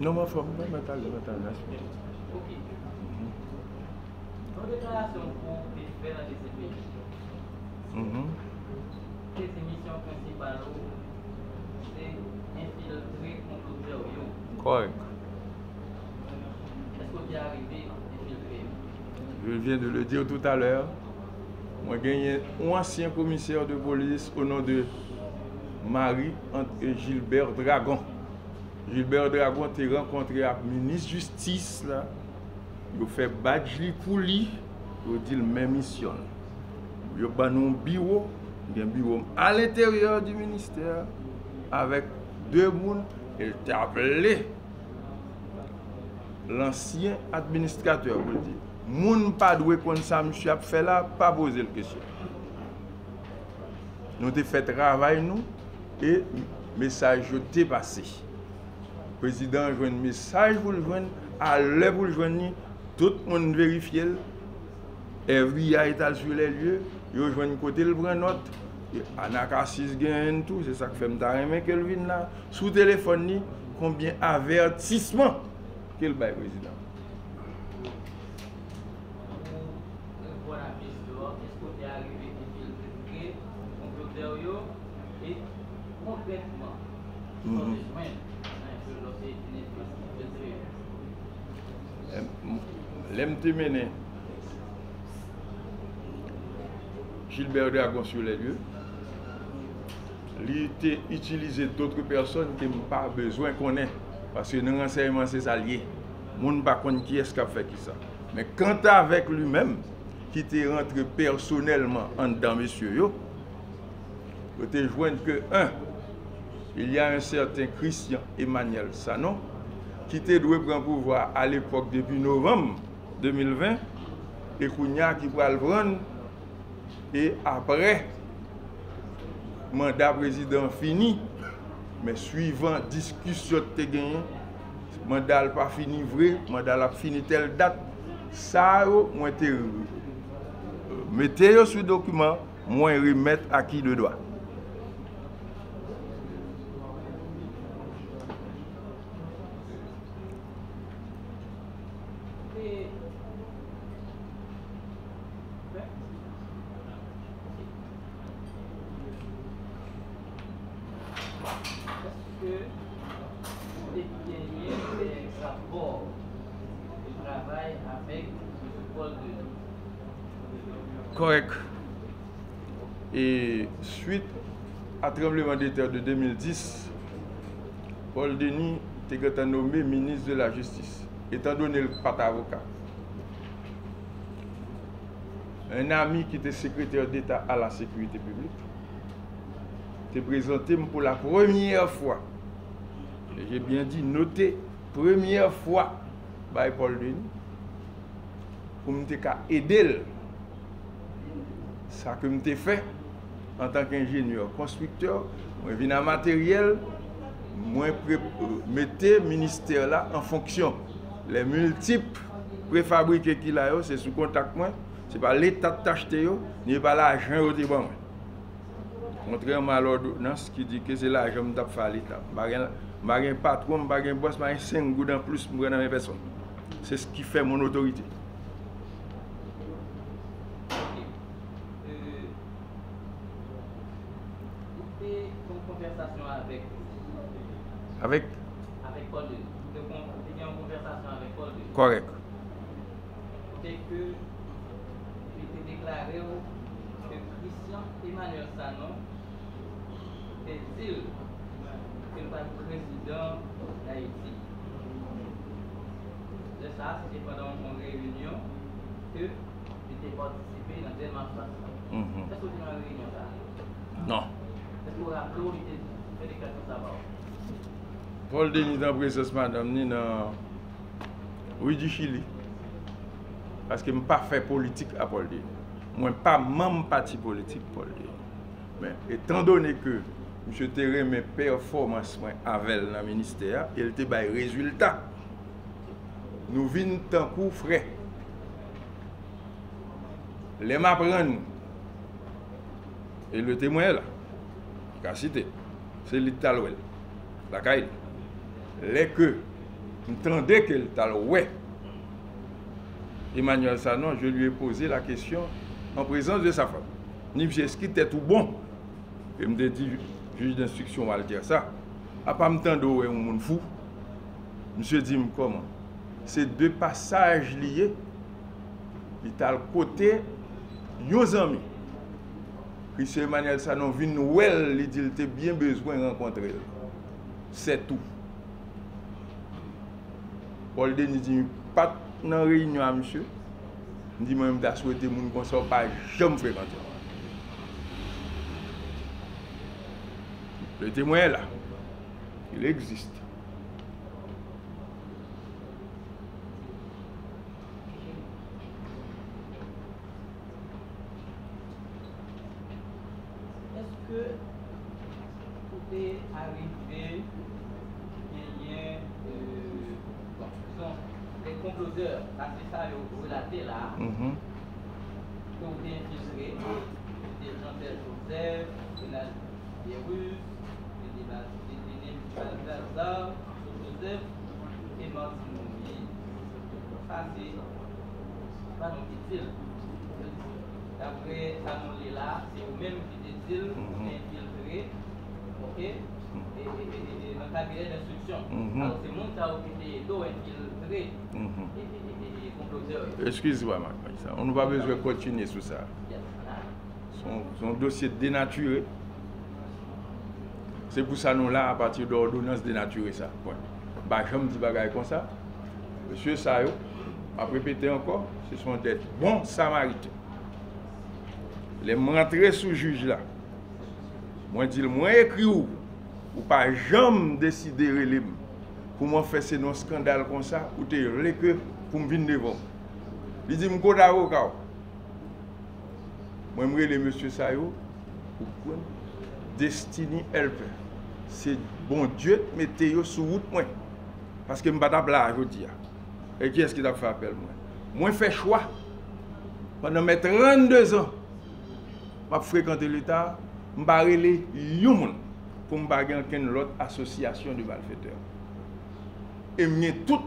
Non, ma femme, pas mettre Ok. En déclaration pour faire la DCP, les émissions principales, c'est infiltrer contre le terrorisme. Correct. Est-ce que tu es arrivé à infiltrer? Je viens de le dire tout à l'heure. Moi, j'ai gagné un ancien commissaire de police au nom de Marie et Gilbert Dragon. Gilbert Dragon t'a rencontré avec le ministre de la Justice. Il a fait badge pour lui. Il a dit la même mission. Il a un bureau. Il y a un bureau à l'intérieur du ministère avec deux personnes. Il t'a appelé l'ancien administrateur pour dire. Moun pas doué comme ça, monsieur a fait là, pas poser la question. Nous avons fait travail nous et le message est passé. Le président a un message pour le joindre, à l'heure pour le joindre, tout le monde vérifie. FBI est sur les lieux, il rejoint un côté, il prend note. Anakassis gagne tout, c'est ça que fait m'tarremer qu'elle vient là. Sous téléphone, combien avertissement qu'elle baille président. Et concrètement, l'MT mené Gilbert Dragon sur les lieux, il a utilisé d'autres personnes qui n'ont pas besoin qu'on ait. Parce que dans l'enseignement, c'est ça lié. Les gens ne savent pas qui est-ce qui a fait ça. Mais quant avec lui-même, qui était rentré personnellement en dedans, monsieur, vous te joindre que, il y a un certain Christian Emmanuel Sanon qui était doué prendre pouvoir à l'époque depuis novembre 2020 et Kounia qui va le prendre et après mandat président fini mais suivant discussion te gagné mandat pas fini vrai mandat a fini telle date ça moi te mettez sur document moi remettre à qui le doit. Correct. Et suite à tremblement de terre de 2010, Paul Denis était nommé ministre de la Justice, étant donné le pas avocat. Un ami qui était secrétaire d'État à la sécurité publique s'est présenté pour la première fois. J'ai bien dit, notez, première fois par Paul Denis, pour m'aider. Ça que je fait en tant qu'ingénieur constructeur, je viens en matériel, je mettre le ministère là en fonction. Les multiples préfabriqués qu'il a, c'est sous contact moi. Ce n'est pas l'État de t'acheter, ni pas l'argent au bon. Contrairement à l'ordonnance qui dit que c'est l'argent que je fais à l'État. Je n'ai pas patron, je n'ai pas boss, je n'ai 5 gouttes en plus pour mes personnes. C'est ce qui fait mon autorité. Avec Paul Denis. Il y a une conversation avec Paul Denis. Correct. C'est que il était déclaré que Christian Emmanuel Sanon est-il qu'il va être président d'Haïti. de ça, c'était pendant une réunion que j'étais participé dans une marche. Est-ce que vous avez une réunion là? Non. Est-ce que vous rappelez où il était fait déclaration ça va? Paul Denis dans présence madame ni dans oui du Chili. Parce que je n'ai pas fait politique à Paul Denis. Moi, je ne suis pas membre parti politique Paul Denis. Mais étant donné que M. Terre mes performances avec le ministère, il était des résultats. Nous venons tant coup frais. Les m'apprennent. Et le témoin là, qui a cité, c'est l'Italouel, la caille. Les que, entendez que l'Italouel, Emmanuel Sanon, je lui ai posé la question en présence de sa femme. Ni est-ce qu'il était tout bon? Et me dit, juge d'instruction va le dire ça. A pas me tendre où est un monde fou. Monsieur dit comment? C'est deux passages liés. Il est à côté nos amis. Christian Emmanuel Sanon vient nous, il dit qu'il a bien besoin de rencontrer. C'est tout. Paul Denis dit pas dans réunion à monsieur. Il dit moi je souhaité mon conseil pas jamais fréquenter. Le témoin est là. Il existe. Est-ce que vous êtes arrivé les comploteurs, c'est ça vous relatez là, que vous avez infiltré, des Jean-Pierre Joseph, des Russes, des Balthazar, Joseph et Martin Mounier. Ça, c'est pas non utile. D'après ça, là, c'est vous-même qui décide, vous infiltré, ok? Et dans le cabinet d'instruction. Alors, c'est mon cas qui était infiltré et comploteur. Excusez-moi, on n'a pas besoin de continuer sur ça. Son dossier dénaturé. C'est pour ça que nous là, à partir de l'ordonnance dénaturée ça. Bah, je me dis bagaille comme ça. Monsieur Sayo a répété encore, ce sont des bons samaritains. Les rentrer sous juge là. Moi dis moi écrit ou pas jamais décider relève pour moi faire ce non scandale comme ça ou te relève que pour me venir devant. Il dit m'ko d'avocat. Moi me relève monsieur Sayo pour Destiny Helper. C'est bon Dieu mettez yo sur route moi parce que m'pa t'a là aujourd'hui. Et qui est-ce qui t'a fait appel moi? Moi fait choix pendant mes 32 ans m'a fréquenté l'État, m'a relé yon moun pour m'a gagner aucune autre association de malfaiteurs. Et m'y tout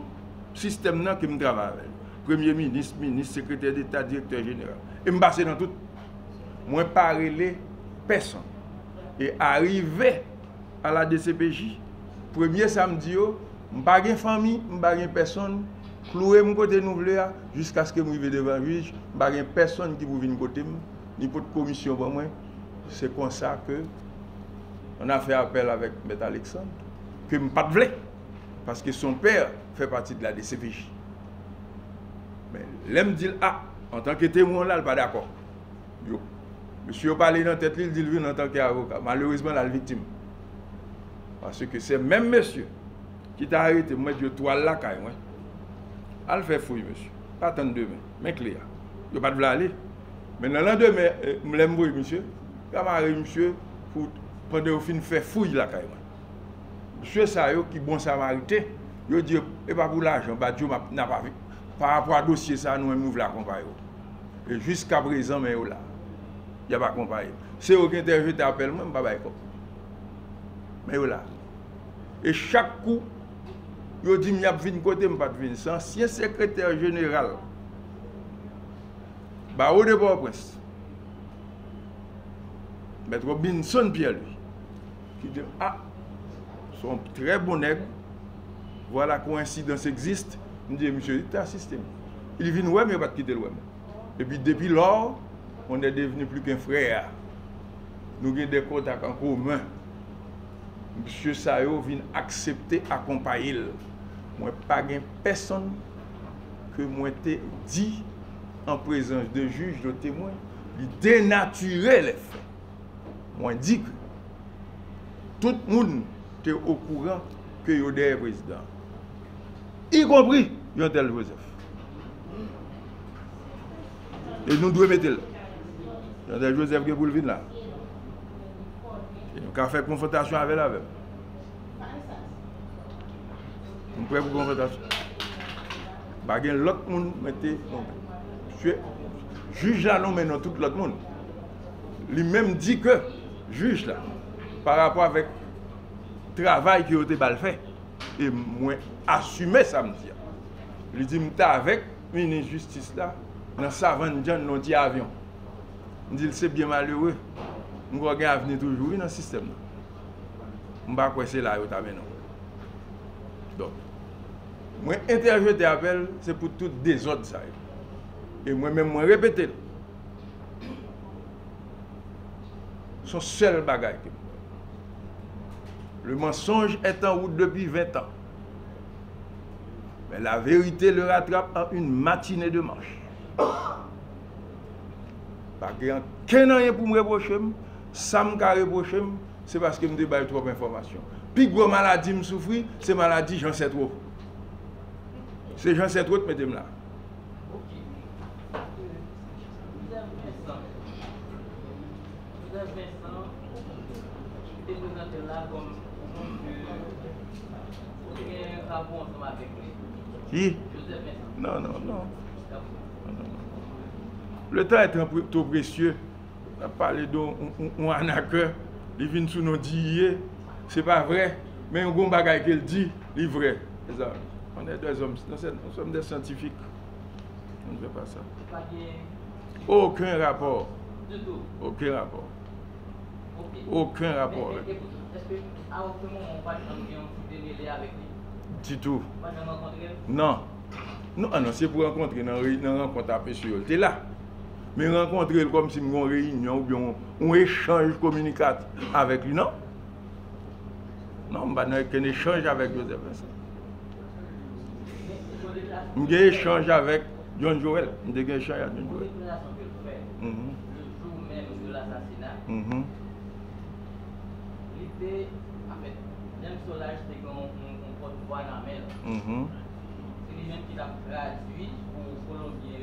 système là que me travaille avec. Premier ministre, ministre, secrétaire d'État, directeur général. Et me passer dans tout. Moi pas relé personne. Et arrivé à la DCPJ, premier samedi, je n'ai pas de famille, je n'ai pas de personne. Cloué mon côté nouvelé jusqu'à ce que je vive devant le juge, je n'ai pas de personne qui vienne côté ni pour de commission pour moi. C'est comme ça que on a fait appel avec M. Alexandre, que je ne pas de voulais, parce que son père fait partie de la DCPJ. Mais l'homme dit en tant que témoin là, il n'est pas d'accord. Monsieur a parlé dans la tête, il dit en tant qu'avocat. Malheureusement, la victime. Parce que c'est même monsieur qui t'a arrêté, moi, je toile là, quand même. Elle fait fouille, monsieur. Pas attendre demain. Mais clair. Il n'y a pas de aller. Mais dans le lendemain, je l'aime, monsieur. Camarade, monsieur, pour pendant fin faire fouille là, quand même. Monsieur Sayo, qui est bon samaritain, il dit, et pas pour l'argent, Dieu n'a pas vu. Par rapport à dossier, ça, nous voulons l'accompagner. Et jusqu'à présent, mais là. Il n'y a pas de compagnie. C'est aucun interview qui appelle moi, je ne sais pas. Mais voilà. Et chaque coup, il dit que je viens de côté, je ne pas venir. C'est l'ancien secrétaire général. Au départ, Prince. M. Robinson Pierre, lui. Qui dit son très bon nègre. Voilà, coïncidence existe. Je dis, monsieur, il t'a assisté. Il vient, ouais, mais il ne va pas quitter le web. Et puis, depuis lors, on est devenu plus qu'un frère. Nous avons des contacts en commun. Monsieur Sayo vient accepter, accompagner. Moi, pas de personne que moi t'ai dit en présence de juges, de témoins, il dénaturait les faits. Moi dit que tout le monde était au courant que il y a des présidents, y compris un tel Joseph. Et nous devons mettre là. Il y a Joseph qui est pour le venir là. Et nous avons fait confrontation avec la. Nous pouvons pour confrontation. Bah, l'autre monde mettait. Juge là, non, mais non, tout l'autre monde. Lui-même dit que, juge là, par rapport avec le travail qui a été fait, et moi, assumer ça, me dit. Il dit, je suis avec le ministre de la Justice là, dans Savane John, dans un avion. Il dit, c'est bien malheureux. Je vais avenir toujours dans le système. Je ne sais pas quoi c'est là, donc, moi, interjeter appel, c'est pour tout désordre. Ça. Et moi-même, je répète. Son seul bagage. Le mensonge est en route depuis 20 ans. Mais la vérité le rattrape en une matinée de marche. Pas qu'il n'y a rien pour me reprocher, ça me reprocher, c'est parce que je me déballe trop d'informations. Puis, gros maladie me souffre, c'est maladie, j'en sais trop. C'est j'en sais trop, mettez-moi là. Qui? Non. Le temps est trop précieux. On a parlé d'un arnaqueur, il vient sous nos dits, c'est pas vrai, mais un bon bagage qu'il dit, il est vrai. On est des hommes, nous sommes des scientifiques. On ne fait pas ça. Aucun rapport. Aucun rapport. Aucun rapport. Est-ce que à aucun moment on va démêler avec lui? Du tout. Non. Non, c'est pour rencontrer dans une rencontre à Pécheur. Tu es là. Mais rencontrer comme si nous avons une réunion ou bien un échange communicatif avec lui, non? Non, on n'a qu'un échange avec Joseph Vincent. On a un échange avec John Joel. On a un échange avec John Joel. Le jour même de l'assassinat, l'idée, en fait, même Solage, c'est qu'on porte-voix dans la main. C'est lui-même qui l'a traduit pour Colombier.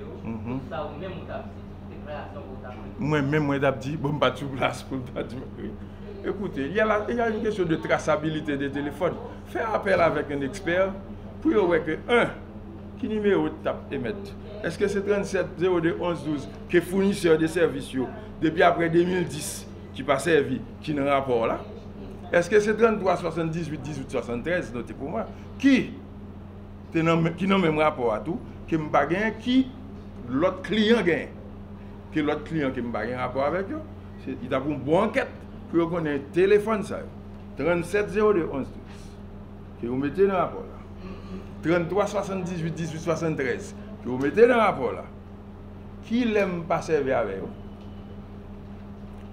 Ça ou même on t'a dit, c'est création pour ta main. Moi-même, moi, j'ai dit, bon, pas de place pour le dire. Écoutez, il y a une question de traçabilité des téléphones. Faire appel avec un expert pour voir que, qui numéro tu émettre? Est-ce que c'est 37 02 11 12 qui est fournisseur de services depuis après 2010 qui pas servi, qui n'a rapport là? Est-ce que c'est 33 78 18 73 noté pour moi? Qui n'a même rapport à tout, qui me baguette, qui l'autre client gagne? Que l'autre client qui me baguette rapport avec eux? Il a une bonne enquête pour qu'on ait un téléphone ça. 37 02 11 12 que vous mettez dans le rapport là. 33 78 18 73 que vous mettez dans le rapport là. Qui l'aime pas servir avec vous?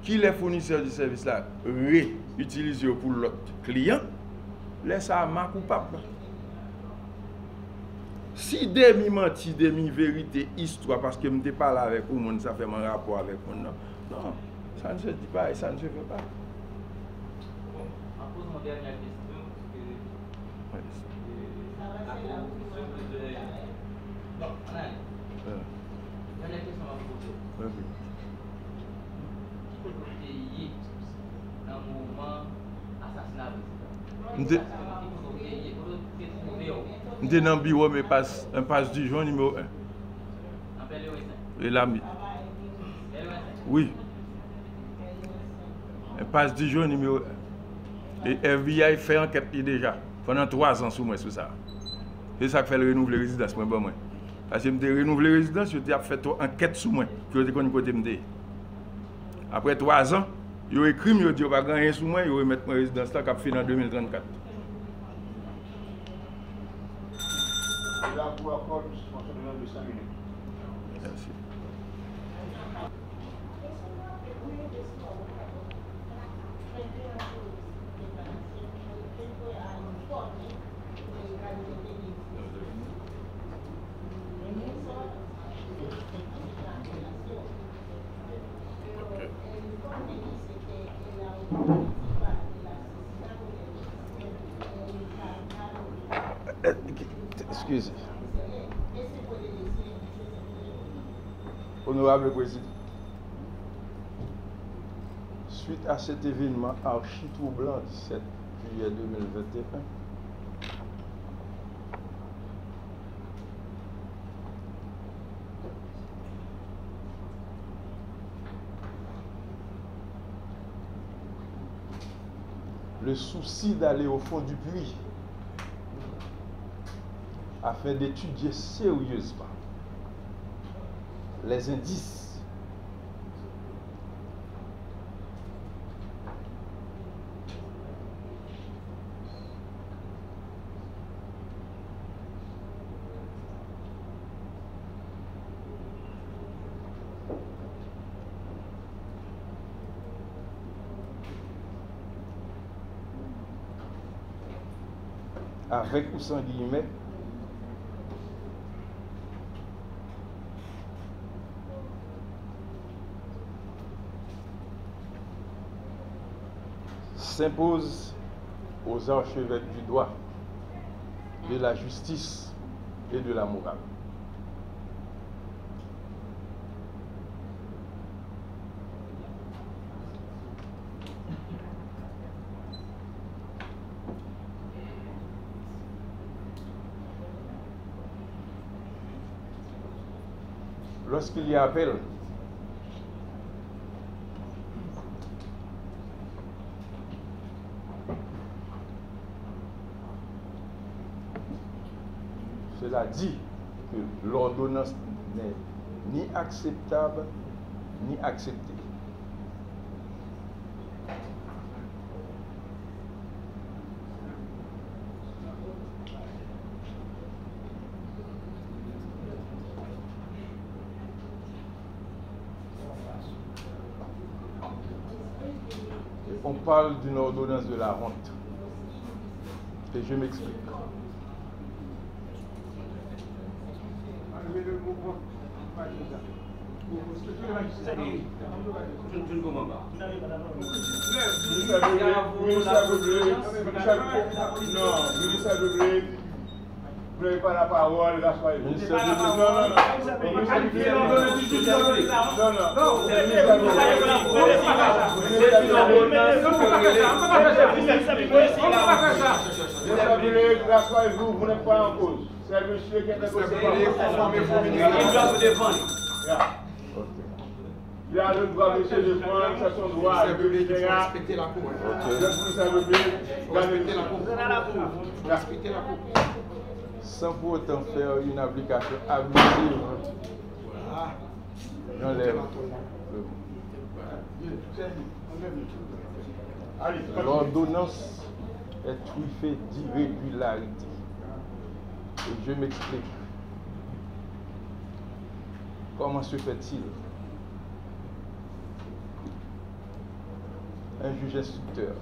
Qui les fournisseurs du service là réutilisent pour l'autre client? Laisse ça ma coupable. Si demi-menti, demi-vérité, histoire, parce que je ne suis pas là avec vous, ça fait mon rapport avec vous. Non, ça ne se dit pas et ça ne se fait pas. Bon, en pose mon dernière question. Je suis dans le bureau, mais un passe du jour numéro 1. Et là, oui. Un passe du jour numéro 1. Et FBI fait enquête déjà. Pendant 3 ans sous moi sur ça. C'est ça qui fait le renouveler résidence. Parce que je me renouvelé résidence, je fait enquête sous moi. Je suis côté me. Après 3 ans, ils ont écrit, ils ont dit, pas gagner sous moi, ils vont mettre ma résidence là qui a fait en 2034. Merci. Excusez. Honorable Président, suite à cet événement archi-troublant 17 juillet 2021, le souci d'aller au fond du puits afin d'étudier sérieusement les indices avec ou sans guillemets s'impose aux archevêques du droit, de la justice et de la morale. Lorsqu'il y a appel, cela dit que l'ordonnance n'est ni acceptable ni acceptée. On parle d'une ordonnance de la honte. Et je m'explique. Je ne comprends pas. Ministère public, vous n'avez pas la parole, Gaspard. Ministère public. Vous n'êtes pas en cause. C'est le monsieur qui est négocié. Il doit se défendre. Il a le droit de se défendre, c'est son droit. Le public, il faut respecter la cour. Respecter la cour. Sans pour autant faire une application abusive. J'enlève le mot. L'ordonnance est truffée d'irrégularité. Et je m'explique. Comment se fait-il? Un juge instructeur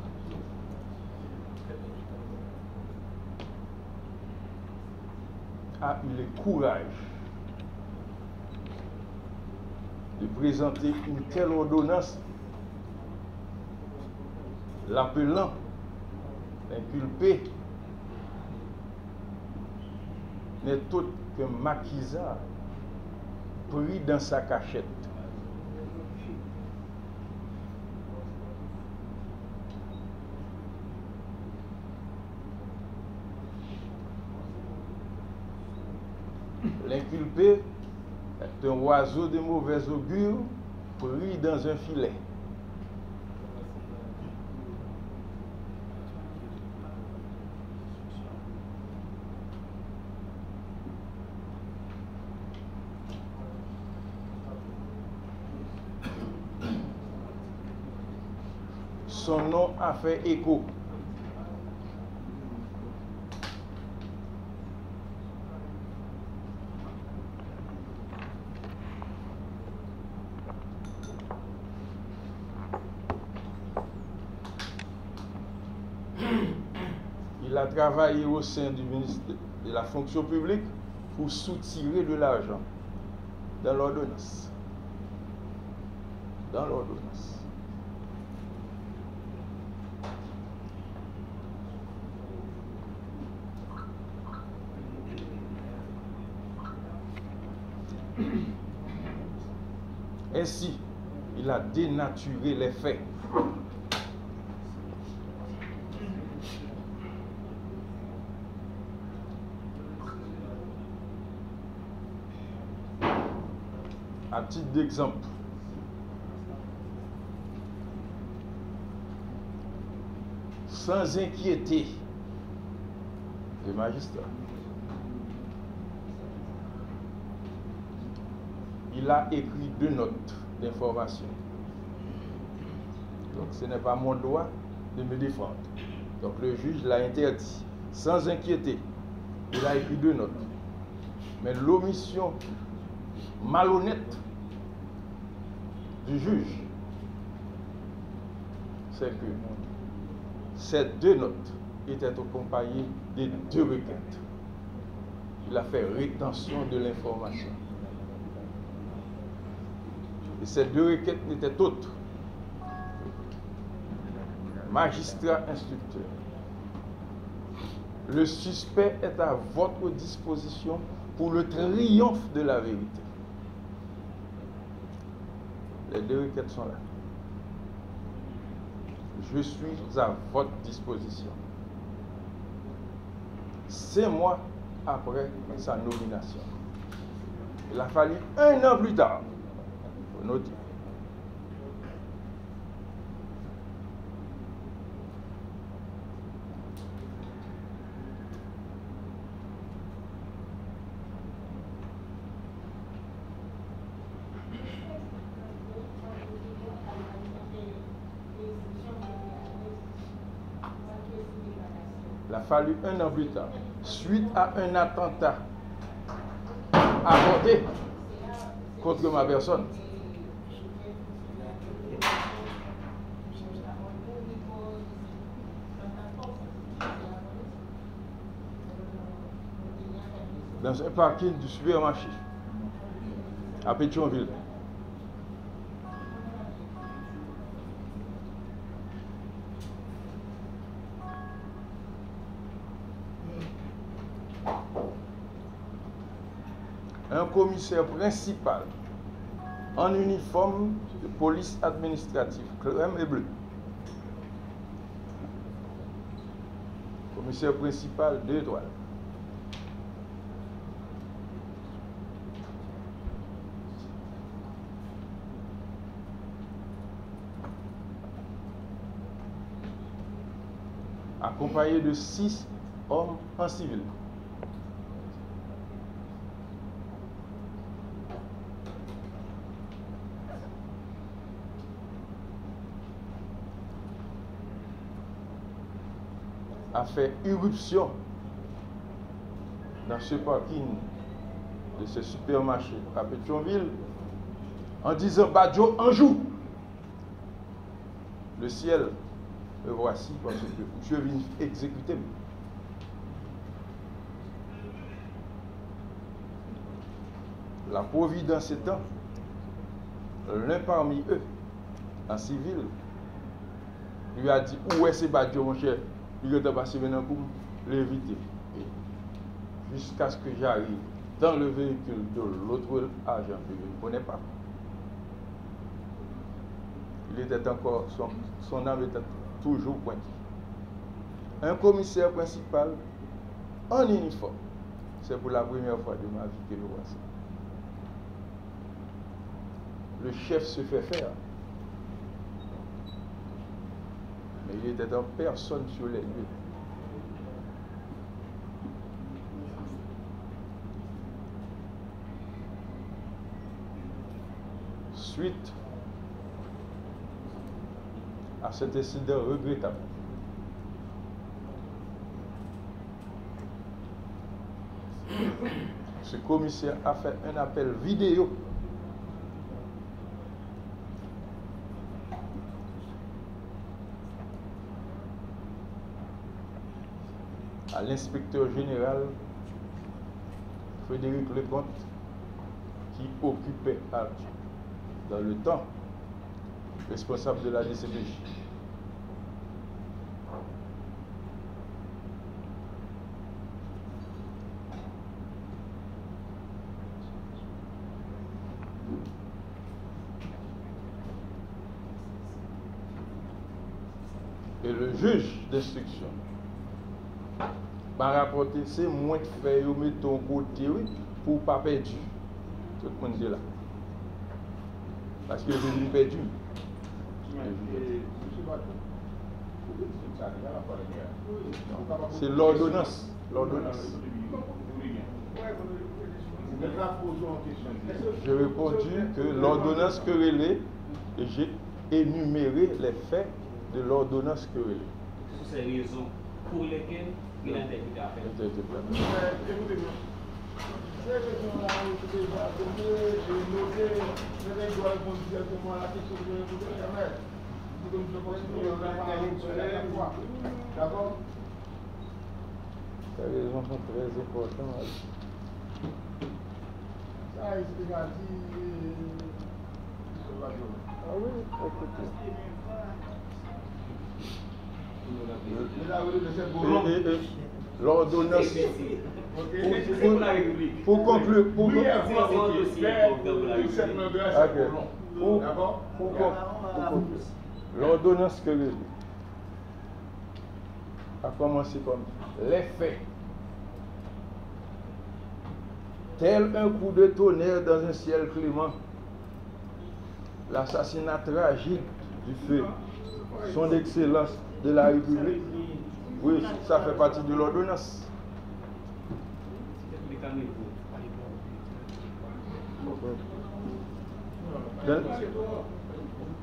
a eu le courage de présenter une telle ordonnance, l'appelant inculpé n'est autre qu'un maquisard pris dans sa cachette. L'inculpé est un oiseau de mauvais augure pris dans un filet. Son nom a fait écho. Il a travaillé au sein du ministère de la fonction publique pour soutirer de l'argent dans l'ordonnance. Dans l'ordonnance. Ainsi, il a dénaturé les faits. À titre d'exemple, sans inquiéter les magistrats, il a écrit 2 notes d'information. Donc ce n'est pas mon droit de me défendre. Donc le juge l'a interdit. Sans inquiéter, il a écrit 2 notes. Mais l'omission malhonnête du juge, c'est que ces 2 notes étaient accompagnées de 2 requêtes. Il a fait rétention de l'information. Et ces 2 requêtes n'étaient autres. Magistrat instructeur, le suspect est à votre disposition pour le triomphe de la vérité. Les 2 requêtes sont là. Je suis à votre disposition. 5 mois après sa nomination. Il a fallu 1 an plus tard pour noter. Il a fallu 1 an plus tard, suite à un attentat avorté contre ma personne. Dans un parking du supermarché à Pétionville. Un commissaire principal en uniforme de police administrative, crème et bleu. Commissaire principal 2 étoiles. Accompagné de 6 hommes en civil. A fait irruption dans ce parking de ce supermarché à Pétionville en disant Badjo en joue. Le ciel, le voici parce que je viens exécuter. La providence étant, l'un parmi eux, en civil, lui a dit où est ce Badjo mon cher? Il est passé maintenant pour l'éviter. Jusqu'à ce que j'arrive dans le véhicule de l'autre agent que je ne connais pas. Il était encore, son âme était toujours pointée. Un commissaire principal en uniforme. C'est pour la première fois de ma vie que je vois ça. Le chef se fait faire. Mais il était en personne sur les lieux. Suite à cet incident regrettable, ce commissaire a fait un appel vidéo à l'inspecteur général Frédéric Lecomte, qui occupait dans le temps responsable de la DCPJ. juge d'instruction. Par rapport à c'est moins de faire, vous mettez ton côté pour ne pas perdre. Tout le monde est là. Parce que vous avez perdu. C'est l'ordonnance. L'ordonnance. J'ai répondu que l'ordonnance querellée, et j'ai énuméré les faits de l'ordonnance querellée. Sur ces raisons pour lesquelles il a interprété à faire. Écoutez-moi. Ces questions-là, j'ai noté, je dois répondre directement à la question que je vous ai jamais. Je continue à la fois. D'accord? Ces raisons sont très importantes. Ça explique à dire. Ah oui, écoutez. L'ordonnance. Pour conclure, l'ordonnance que a commencé comme les faits. Tel un coup de tonnerre dans un ciel clément, l'assassinat tragique du feu, son excellence de la République. Oui, ça fait partie de l'ordonnance.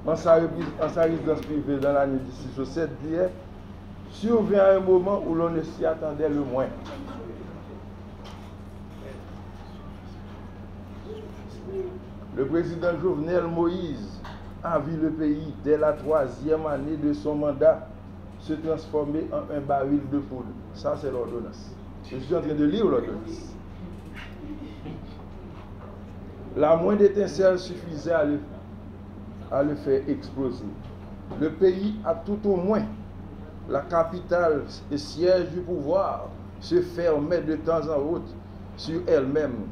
En sa résidence privée dans l'année 1607, d'hier, survient un moment où l'on ne s'y attendait le moins. Le président Jovenel Moïse a vu le pays, dès la 3e année de son mandat, se transformer en un baril de poudre. Ça, c'est l'ordonnance. Je suis en train de lire l'ordonnance. La moindre étincelle suffisait à le faire exploser. Le pays a tout au moins, la capitale et siège du pouvoir, se fermait de temps en autre sur elle-même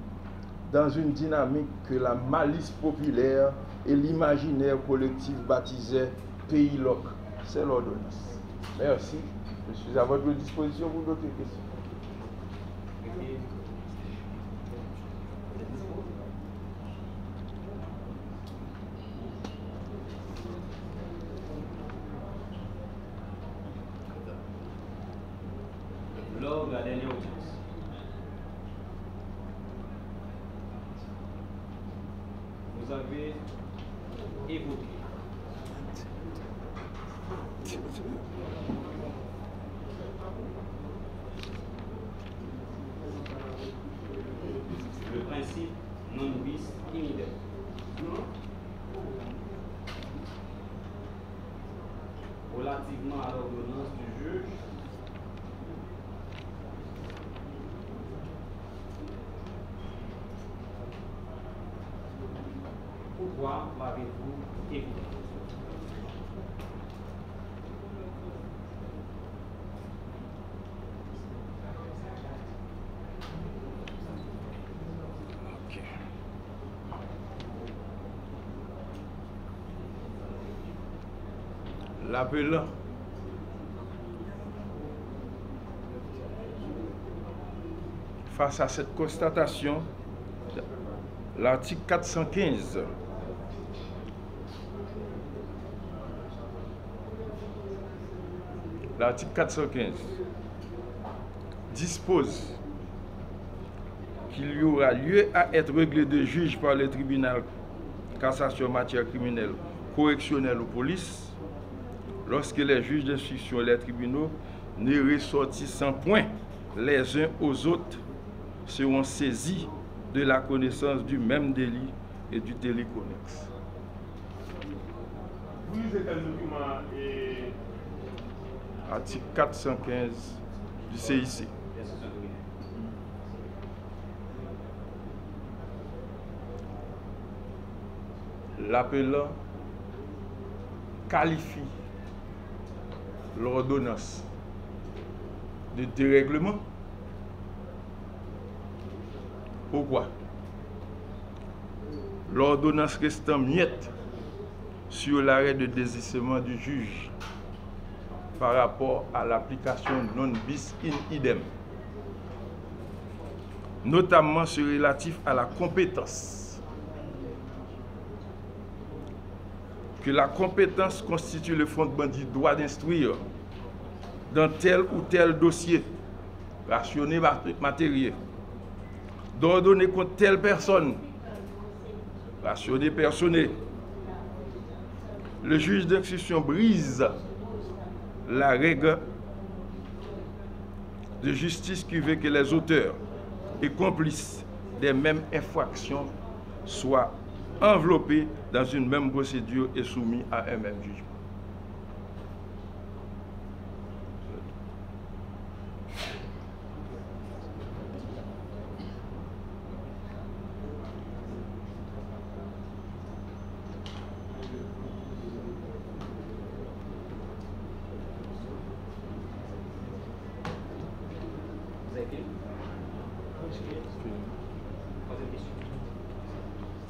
dans une dynamique que la malice populaire et l'imaginaire collectif baptisaient pays loc. C'est l'ordonnance. Merci. Je suis à votre disposition pour d'autres questions. Lors de la dernière audience, vous avez évoqué le principe non bis in idem. Relativement à l'ordonnance du juge, pourquoi l'avez-vous évoqué? L'appelant face à cette constatation, l'article 415 dispose qu'il y aura lieu à être réglé de juge par le tribunal cassation en matière criminelle, correctionnelle ou police lorsque les juges d'instruction et les tribunaux ne ressortissant point les uns aux autres seront saisis de la connaissance du même délit et du délit connexe. Vous lisez quel document et... Article 415 du CIC. L'appelant qualifie l'ordonnance de dérèglement. Pourquoi? L'ordonnance restant muette sur l'arrêt de désistement du juge par rapport à l'application non bis in idem, notamment ce relatif à la compétence. Que la compétence constitue le fondement du droit d'instruire dans tel ou tel dossier, rationné matériel, d'ordonner contre telle personne, rationné personné. Le juge d'instruction brise la règle de justice qui veut que les auteurs et complices des mêmes infractions soient enveloppés dans une même procédure et soumis à un même jugement.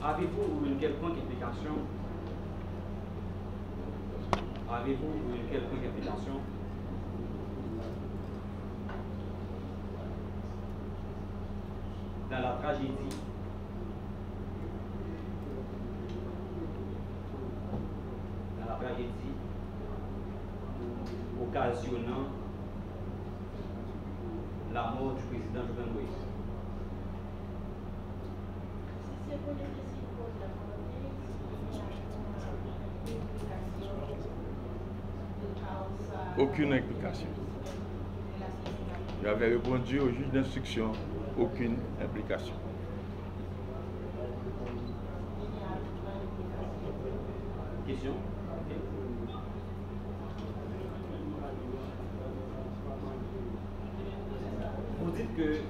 Avez-vous une quelconque implication dans la tragédie occasionnant la mort du président Jovenel Moïse? Aucune implication. J'avais répondu au juge d'instruction, aucune implication. Question? Vous dites que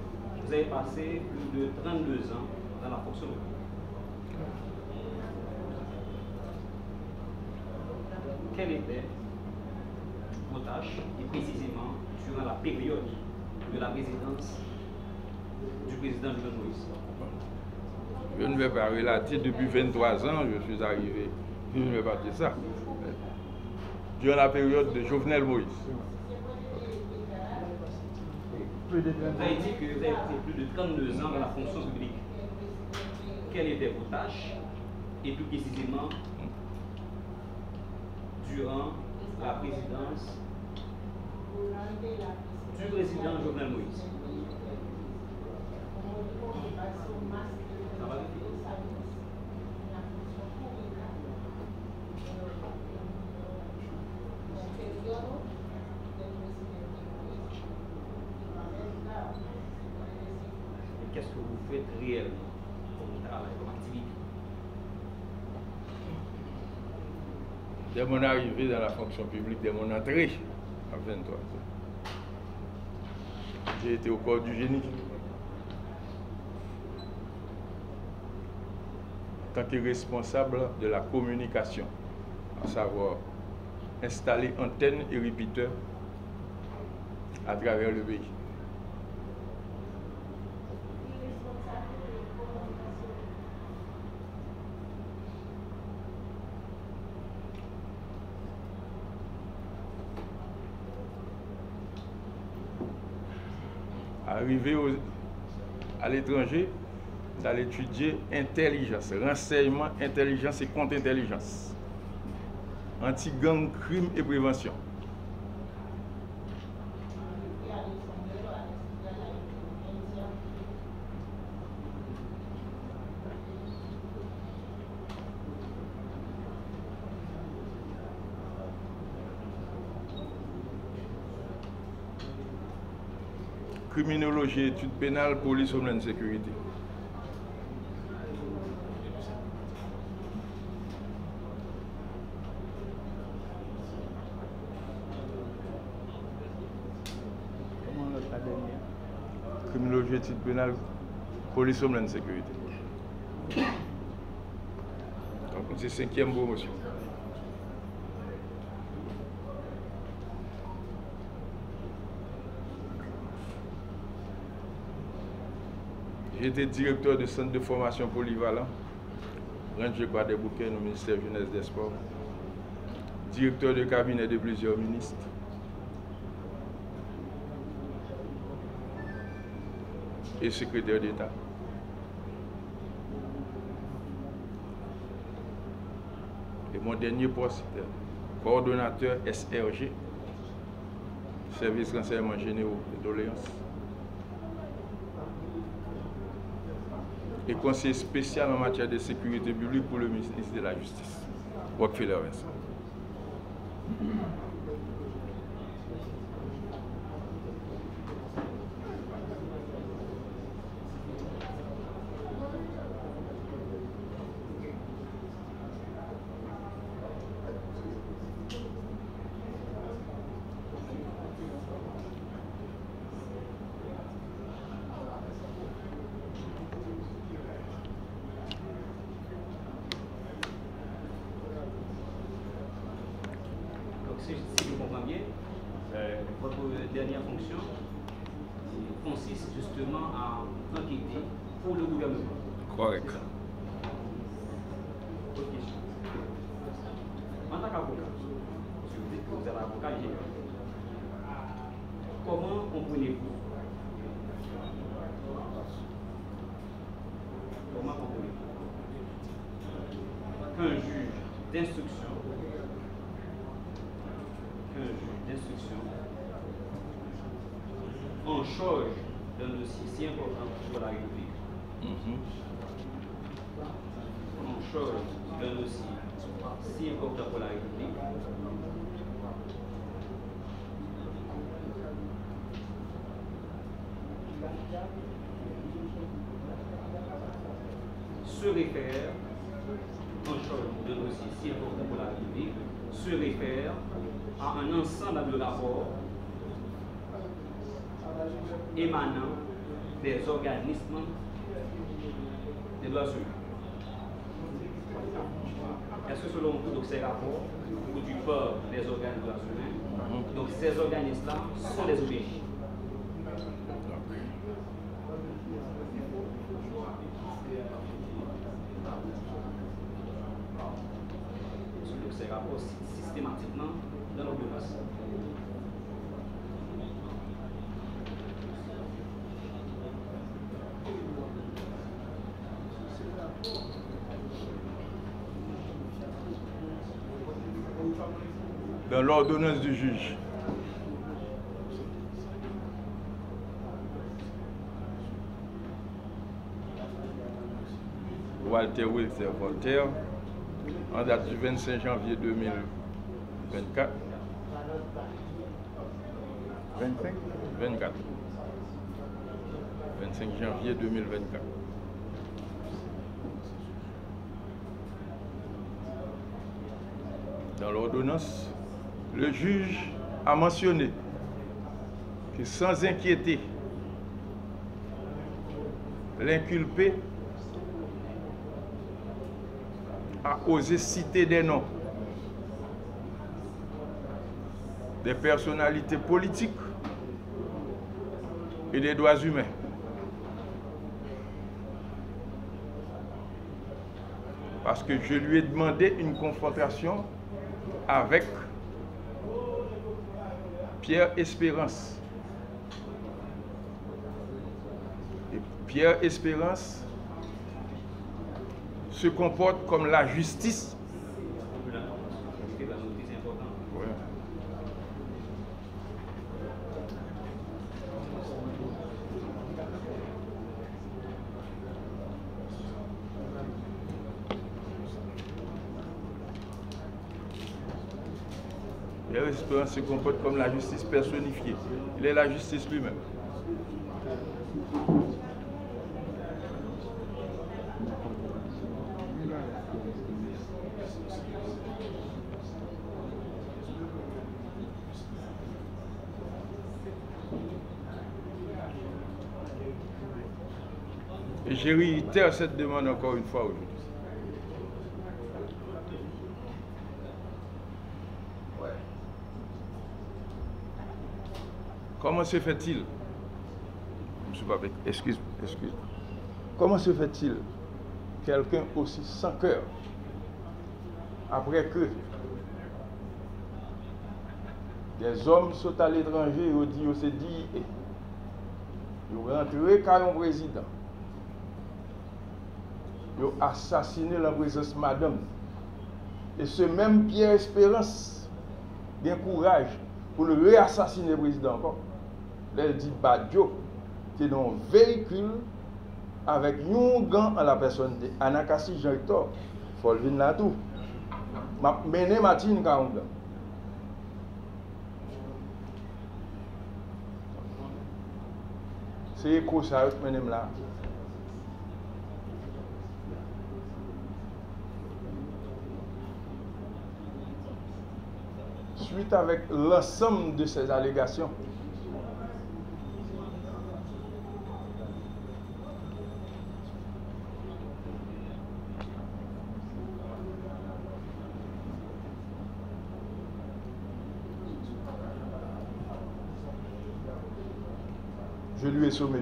vous avez passé plus de 32 ans dans la fonction publique. Quelle était vos tâches et précisément durant la période de la résidence du président Jovenel Moïse? Je ne vais pas relater, depuis 23 ans, je suis arrivé, je ne vais pas dire ça. Durant la période de Jovenel Moïse. Vous avez dit que vous avez passé plus de 32 ans dans la fonction publique. Quelles étaient vos tâches et plus précisément durant la présidence du président Jovenel Moïse? Qu'est-ce que vous faites réellement comme travail, comme activité? Dès mon arrivée dans la fonction publique, dès mon entrée à 23 ans, j'ai été au corps du génie. En tant que responsable de la communication, à savoir installer antennes et répéteurs à travers le pays. Arrivé à l'étranger, d'aller étudier intelligence, renseignement, intelligence et contre-intelligence, anti-gang, crime et prévention. Criminologie, études pénales, police, homeland sécurité. Comment l'autre la dernière? Criminologie, études pénales, police, homeland sécurité. Donc c'est 5e promotion. J'étais directeur de centre de formation polyvalent, Ranger des bouquins au ministère Jeunesse des Sports, directeur de cabinet de plusieurs ministres, et secrétaire d'État. Et mon dernier poste, coordonnateur SRG, Service Renseignements Généraux et Doléances. Et conseiller spécial en matière de sécurité publique pour le ministre de la Justice, Rockefeller Vincent. Si je comprends bien, votre dernière fonction consiste justement à enquêter pour le gouvernement. Correct. Autre question. En tant qu'avocat, parce que vous dites que vous êtes avocat général, comment comprenez-vous qu'un juge d'instruction en charge d'un dossier si important pour la République, en charge d'un dossier si important pour la République, se réfère, en charge d'un dossier si important pour la République, se réfère à un ensemble de rapports émanant des organismes des droits humains. Est-ce que selon vous, donc, ces rapports produits par des organismes des droits humains, donc ces organismes-là sont des OBJ? Donc ces rapports systématiquement dans l'ordonnance. Dans l'ordonnance du juge. Walter Wilter Voltaire, en date du 25 janvier 2024. 25 janvier 2024. Dans l'ordonnance, le juge a mentionné que sans inquiéter l'inculpé a osé citer des noms des personnalités politiques et des droits humains. Parce que je lui ai demandé une confrontation avec Pierre Espérance. Et Pierre Espérance se comporte comme la justice. Ouais. Pierre Espérance se comporte comme la justice personnifiée. Il est la justice lui-même. Et je réitère cette demande encore une fois aujourd'hui. Comment se fait-il, M. Papek, excuse. Comment se fait-il quelqu'un aussi sans cœur, après que des hommes sont à l'étranger et ont dit, Ils ont rentré quand un président. Ils ont assassiné la présence madame. Et ce même Pierre Espérance a un courage pour le réassassiner le président encore. Là, il dit Badjo, c'est dans un véhicule avec un gant à la personne de Anakasi Jean-Hector. Il faut le venir là tout. Mené Martine quand on c'est quoi ça, mené là? Suite avec l'ensemble de ces allégations, je lui ai sommé.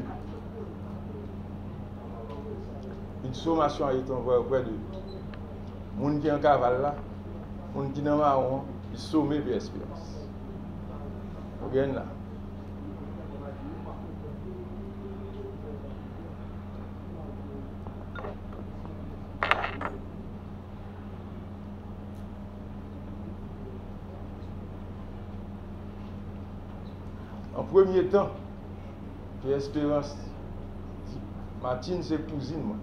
Une sommation a été envoyée auprès de gens qui sont en cavale là, gens qui sont dans marron, ils sommé Pierre Espérance. Regarde là. En premier temps, Pierre Espérance, Martine c'est cousine moi.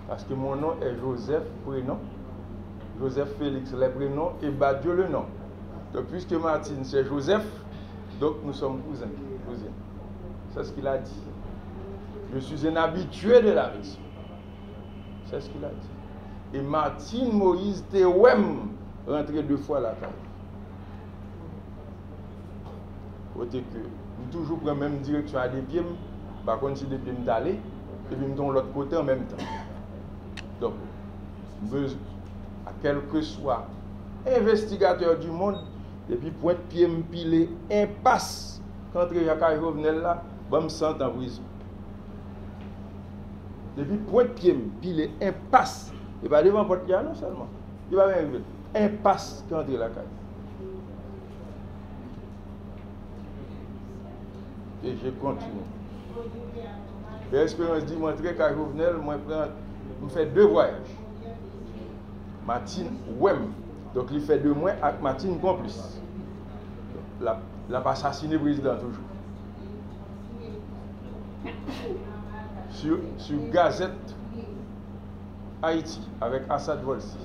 Parce que mon nom est Joseph, prénom. Joseph Félix, le prénom, et Badjo le nom. Donc puisque Martine c'est Joseph, donc nous sommes cousins. C'est ce qu'il a dit. Je suis un habitué de la mission. C'est ce qu'il a dit. Et Martine Moïse t'es rentré 2 fois à la caille. Côté que nous toujours prendre la même direction à des pieds, par contre si des pieds d'aller, et puis nous de l'autre côté en même temps. Donc, à quel que soit investigateur du monde, et puis point de pied me piler, impasse, quand Jacques Jovenel là, va me sentir en prison. Depuis point de pied me piler, impasse, et pas devant votre non seulement, il va arriver, impasse quand il est la caille. Et je continue. L'Espérance dit, moi, très qu'à Jovenel, moi, je fais 2 voyages. Martine, Wem. Donc, il fait 2 mois avec Martine complice. La pas assassiné le président toujours. Sur Gazette Haïti, avec Assad Volsi.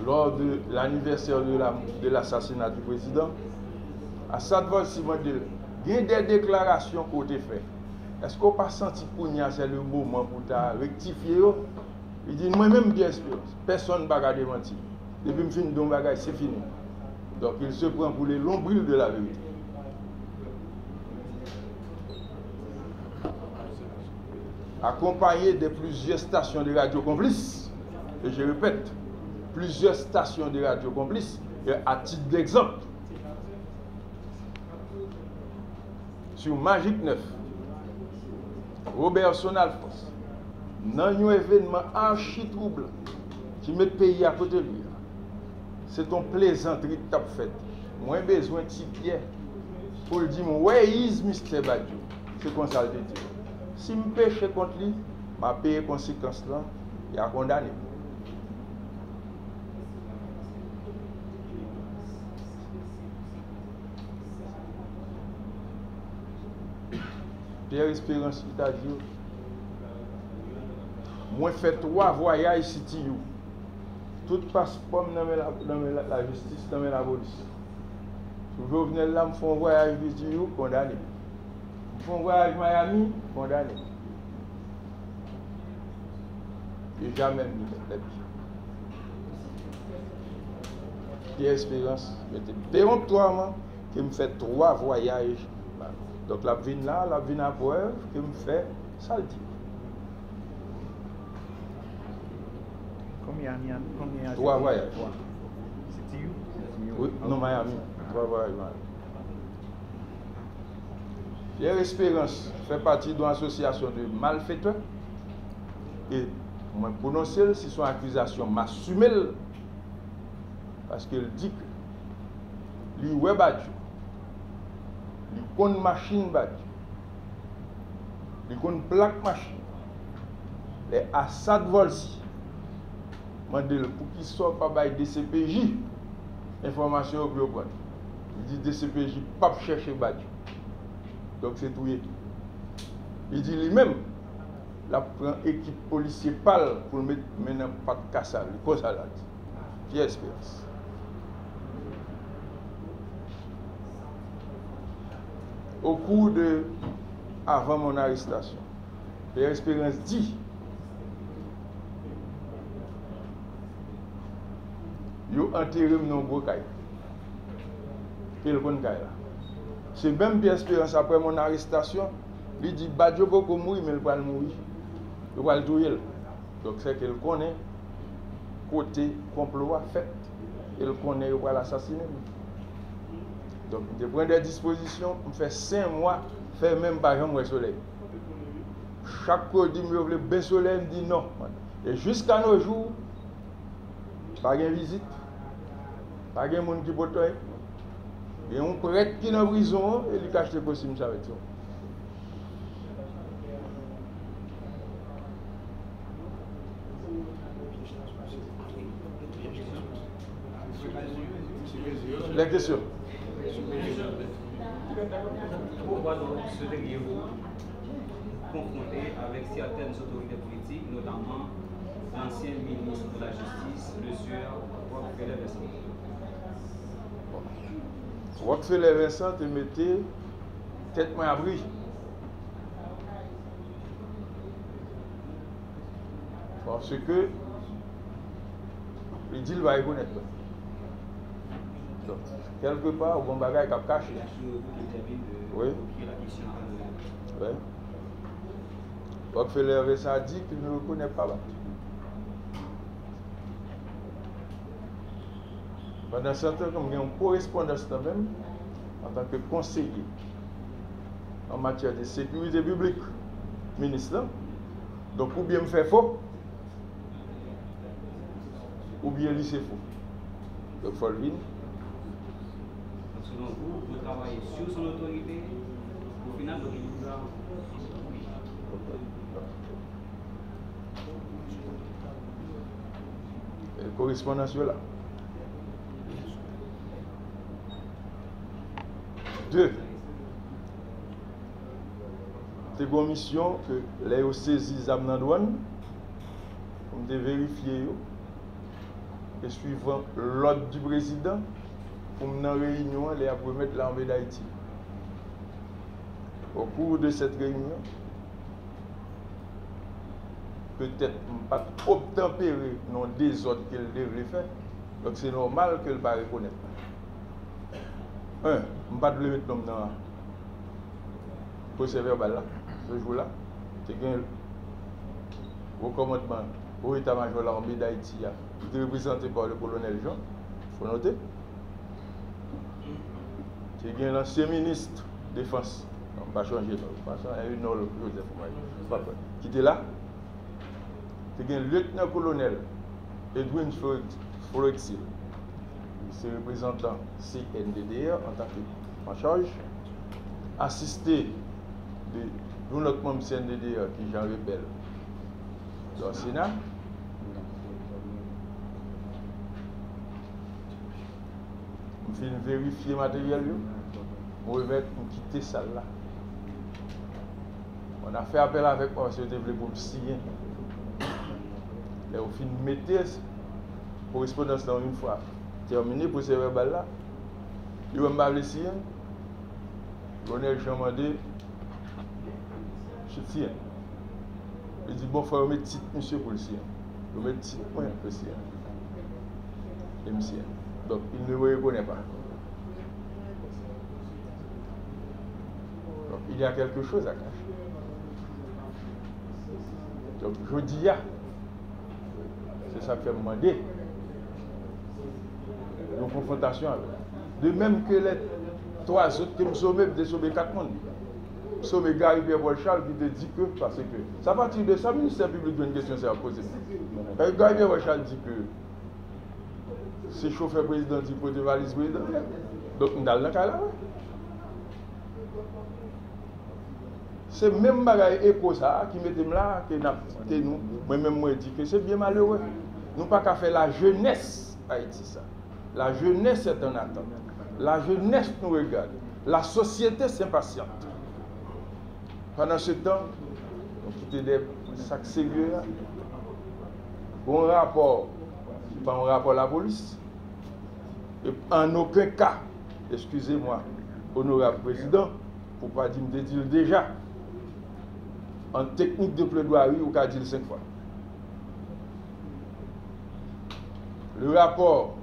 Lors de l'anniversaire de l'assassinat du président, Assad Volsi m'a dit, il y a des déclarations qui ont été faites. Est-ce qu'on n'a pas senti que c'est le moment pour rectifier? Il dit, moi-même, bien sûr, personne ne va garder mentir. Depuis que je finis de bagage, c'est fini. Donc il se prend pour les lombriles de la vérité. Accompagné de plusieurs stations de radio complices, et je répète, plusieurs stations de radio complices, et à titre d'exemple, sur Magic 9, Robert Sonalfos, dans un événement archi troublant qui met le pays à côté de lui, c'est ton plaisanterie que tu as fait. Moi, j'ai besoin de petit Pierre pour lui dire, where is Mr. Badjo? C'est comme ça que je dis. Si je pêche contre lui, je vais payer les conséquences là et à condamner. Pierre Espérance, il t'a dit, moi, je fais 3 voyages ici. Tout passeport dans la justice, dans la police. Si je venir là, je fais un voyage ici, condamné. Je fais un voyage à Miami, condamné. Et jamais mis la vie. Pierre Espérance, c'était péremptoirement qui me fait 3 voyages. Donc la vie là, la vie à preuve, qui me fait ça le dit. Combien 3 voyages. C'est you? Oui, non, Miami. 3 voyages. Pierre Espérance fait partie d'une association de malfaiteurs. Et moi, prononcer si son accusation, m'assumer. Parce qu'il dit li wè Badjo, li kon machine Badjo, li kon plaque machine, les Assad Volsi, mandel pour qu'il soit pas bail DCPJ, information pour prendre. Il dit DCPJ pas chercher Badjo. Donc c'est tout. Il dit lui-même, la prend équipe policier pâle pour le mettre maintenant pas de cassage, cause à la qui espérance. Au cours de, avant mon arrestation, Pierre Espérance dit, yo enterré dans gros caille. Quel bon caille là. C'est même Pierre Espérance après mon arrestation, il dit Badjo Boko mourir mais il va mourir. Il va le tuer. Donc c'est qu'il connaît côté complot fait. Il connaît il va l'assassiner. Donc je prends des dispositions, on fait 5 mois, faire même pas un soleil. Chaque fois je me veux bien soleil, me dit non. Et jusqu'à nos jours, pas de visite. Pas de monde qui peut toi. Et on prête qui est en prison et il cache les possibles avec ça. Les questions. Pourquoi donc souhaiteriez-vous confronter avec certaines autorités politiques, notamment l'ancien ministre de la Justice, le sieur Rockefeller Vincent? Rockefeller Vincent te mettait tête main abri. Parce que il dit qu'il va reconnaître. Donc, quelque part, au bon bagage qui a caché. Oui. Oui. Rockefeller Vincent dit qu'il ne reconnaît pas. Pendant ce temps, il y a une correspondance même en tant que conseiller en matière de sécurité publique, ministre. Donc, ou bien me faire faux, ou bien lycée faux. Donc, il faut le venir. Selon vous, vous travaillez sur son autorité, au final, donc il vous a... Et le correspondant est là. 2. C'est une mission que les saisi zam nan douane pour de vérifier et suivant l'ordre du président pour une réunion les a remettre l'armée d'Haïti. Au cours de cette réunion, peut-être pas obtempérer dans des ordres qu'elle devrait faire. Donc c'est normal qu'elle ne va pas reconnaître. Je ne vais pas le mettre dans le procès verbal là, ce jour-là. C'est un recommandement au état-major de l'armée d'Haïti, qui est représenté par le colonel Jean. Il faut noter. C'est un ancien ministre de défense. On ne va pas changer, qui était là. C'est un lieutenant-colonel Edwin Forexil. C'est représentant CNDDR en charge, assisté de notre membre CNDDR qui est Jean Rebelle dans le Sénat. On fait vérifier le matériel, on remet pour quitter ça là. On a fait appel avec moi parce que je voulais pour me signer. Et on fait mettre correspondance dans une fois. Terminé pour ces verbal là. Il va me signer. Colonel Jean Mandé, je tiens. Il dit bon, il faut mettre titre monsieur pour le signer. Il faut mettre titre moi pour le signer. Et monsieur. Donc il ne me reconnaît pas. Donc il y a quelque chose à cacher. Donc je dis c'est ça qui m'a demandé. Une confrontation avec. De même que les 3 autres qui me somment, de sauver 4 personnes. Sommé Gary Pierre Charles qui te dit que, parce que, c'est à partir de ça, le ministère public, une question c'est à poser. Gary Pierre Charles dit que c'est chauffeur président qui porte valise président. Donc, nous allons dans le cas là. C'est même bagaille éco ça qui mettez là que nous moi-même moi dit que c'est bien malheureux. Nous pas qu'à faire la jeunesse Haïti ça. La jeunesse est en attente. La jeunesse nous regarde. La société s'impatiente. Pendant ce temps, on quitte des sacs sérieux. Bon rapport, pas un rapport à la police. Et en aucun cas, excusez-moi, honorable président, pour ne pas dire déjà, en technique de plaidoirie, ou qu'à dire 5 fois. Le rapport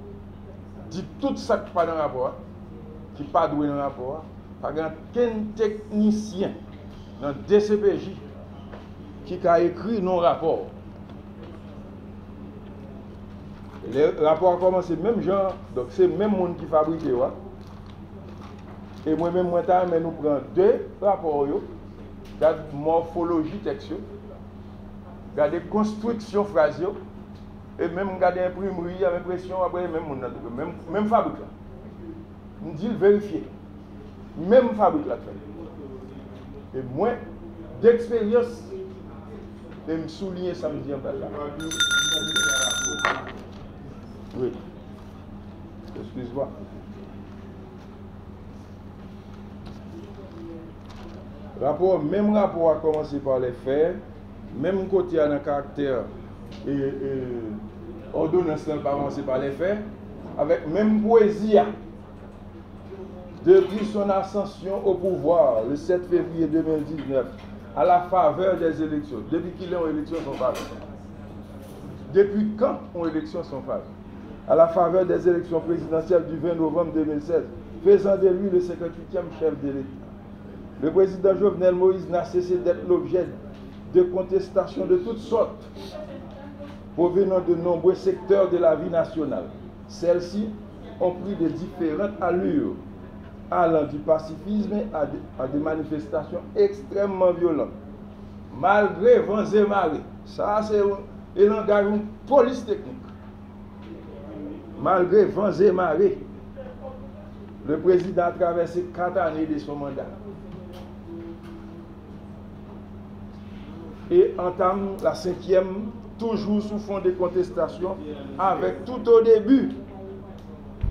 dit tout ça qui n'est pas dans le rapport, qui n'est pas doué dans le rapport, pas qu'un technicien dans le DCPJ qui a écrit non rapport. Le rapport a commencé même genre, donc c'est le même monde qui fabrique. Et moi-même, mais nous prenons 2 rapports. Regarde morphologie texte, regarde construction phrase, et même regarde imprimerie avec impression, après même fabrique là. Nous disons vérifier. Même fabrique là. Et moi, d'expérience, je me souligne samedi en bas là. Oui. Excuse-moi. Même rapport a commencé par les faits, même côté à un caractère et ordonnance n'a pas commencé par les faits, avec même poésie. Depuis son ascension au pouvoir, le 7 février 2019, à la faveur des élections, depuis qu'il est en élection son faveur. Depuis quand en élection son faveur? À la faveur des élections présidentielles du 20 novembre 2016, faisant de lui le 58e chef de l'État. Le président Jovenel Moïse n'a cessé d'être l'objet de contestations de toutes sortes, provenant de nombreux secteurs de la vie nationale. Celles-ci ont pris de différentes allures, allant du pacifisme à des manifestations extrêmement violentes. Malgré vents et marées, ça c'est un langage de police technique. Malgré vents et marées, le président a traversé 4 années de son mandat et entame la 5e, toujours sous fond de contestation, avec tout au début,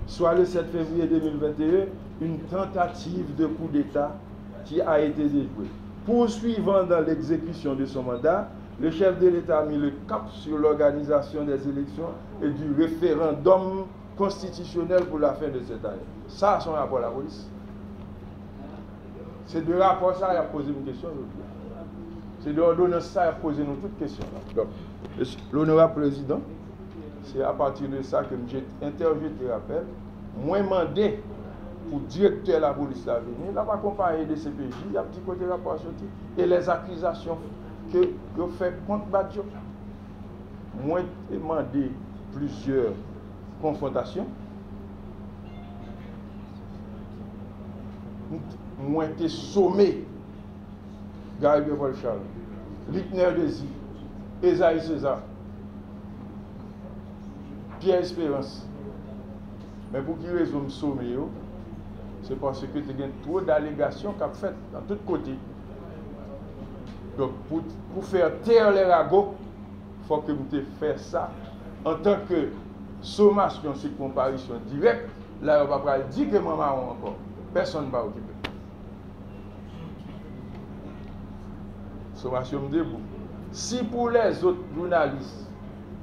soit le 7 février 2021, une tentative de coup d'État qui a été déjouée. Poursuivant dans l'exécution de son mandat, le chef de l'État a mis le cap sur l'organisation des élections et du référendum constitutionnel pour la fin de cette année. Ça, son rapport à la police. C'est de rapport ça qu'il a posé une question aujourd'hui. C'est de l'ordonnance ça qu'il a posé nous toutes questions. Donc, l'honorable président, c'est à partir de ça que j'ai interjeté rappel, moi demandé pour le directeur de la police à venir, il n'a pas accompagné des CPJ, il y a un petit côté rapport sorti, et les accusations que vous faites contre Badjo. Moi, j'ai demandé plusieurs confrontations. Moi, j'ai sommé Gary Paul Charles, Litner Désir, Esaïe César, Pierre Espérance. Mais pour qui raison me sommer, c'est parce que tu as trop d'allégations qu'a faites dans tous côtés. Donc, pour faire taire les ragots, il faut que tu fasses ça en tant que sommation sur comparution directe. Là, on ne va pas dire que maman encore. Personne ne va occuper. Sommation debout. Si pour les autres journalistes,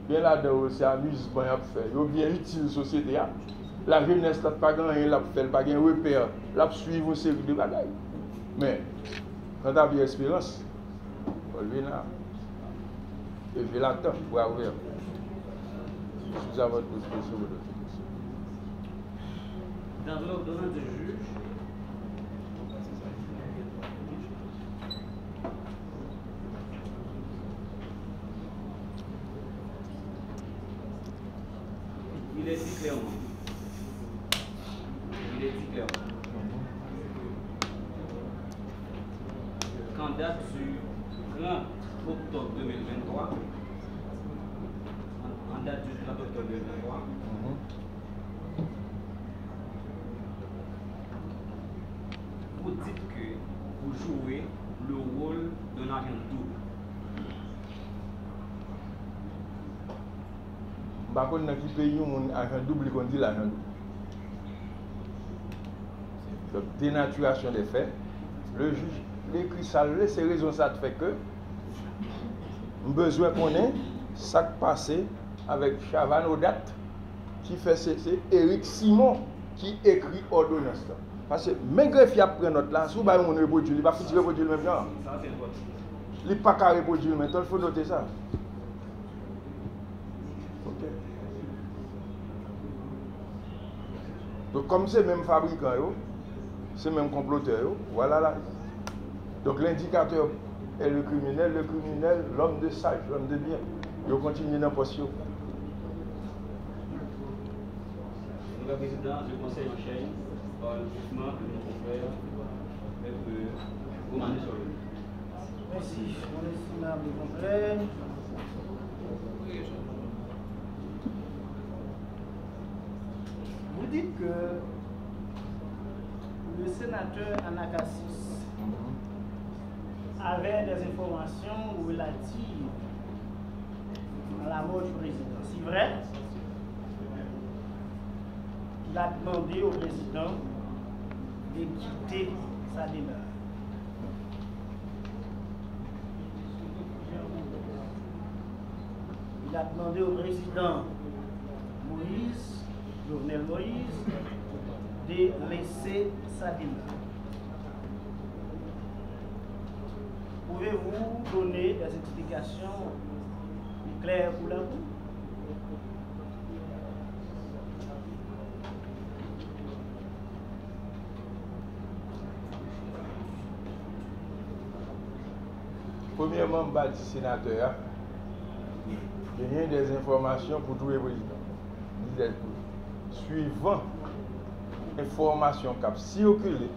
bien là-dedans, c'est amusement à faire, ils ont bien utile la société. La jeunesse n'a pas gagné, elle n'a pas gagné repère, elle a suivi une série de bagailles. Mais, quand tu as bien espérance, on vient là. Et je l'attends pour ouvrir. Je suis à votre disposition. Dans l'ordonnance du juge, il est dit clairement. Qu'en date du 30 octobre 2023, en date du 30 octobre 2023, dites que vous jouez le rôle d'un agent double. Par contre, dans quel pays on a un double qu'on dit l'agent double. Donc, dénaturation des faits, le juge l'écrit ça, c'est raison ça fait que besoin qu'on ait ça qui passé avec Chavan Odat qui fait c'est Eric Simon qui écrit ordonnance. Parce que même greffier après notre là, si vous avez un reproduit, il ne va pas foutre reproduire le même genre. Il n'est pas qu'à reproduire le même temps, il faut noter ça. Ok. Donc comme c'est même fabricant, c'est même comploteur, voilà là. Donc l'indicateur est le criminel, l'homme de sage, l'homme de bien. Il continue dans la posture. Le président, le conseil enchaîne par le jugement de nos confrères, Maître Romané Solé. Merci, mon estimable confrère. Vous dites que le sénateur Anakassis avait des informations relatives à la mort du président. C'est vrai? Il a demandé au président de quitter sa demeure. Il a demandé au président Moïse, Jovenel Moïse, de laisser sa demeure. Pouvez-vous donner des explications claires pour la vous? Premièrement, je vais dire sénateur, il y a des informations pour tous les présidents. Suivant l'information qui a circulé,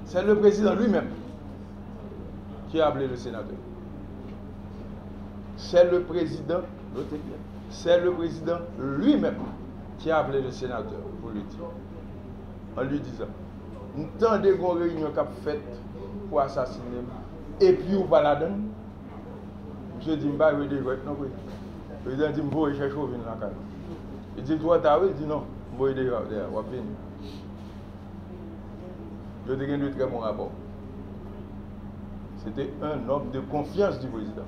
c'est le président lui-même qui a appelé le sénateur. C'est le président, notez bien, c'est le président lui-même qui a appelé le sénateur pour lui dire. En lui disant, nous avons des réunions qui ont fait pour assassiner, et puis ou pas la donne. Monsieur dit, je vais dire, non, oui. Le président dit, je vais chercher au vin dans la caille. Il dit, toi, tu as dit, non, je vais dire, je vais venir. Je vais dire, de très bon rapport. C'était un homme de confiance du président.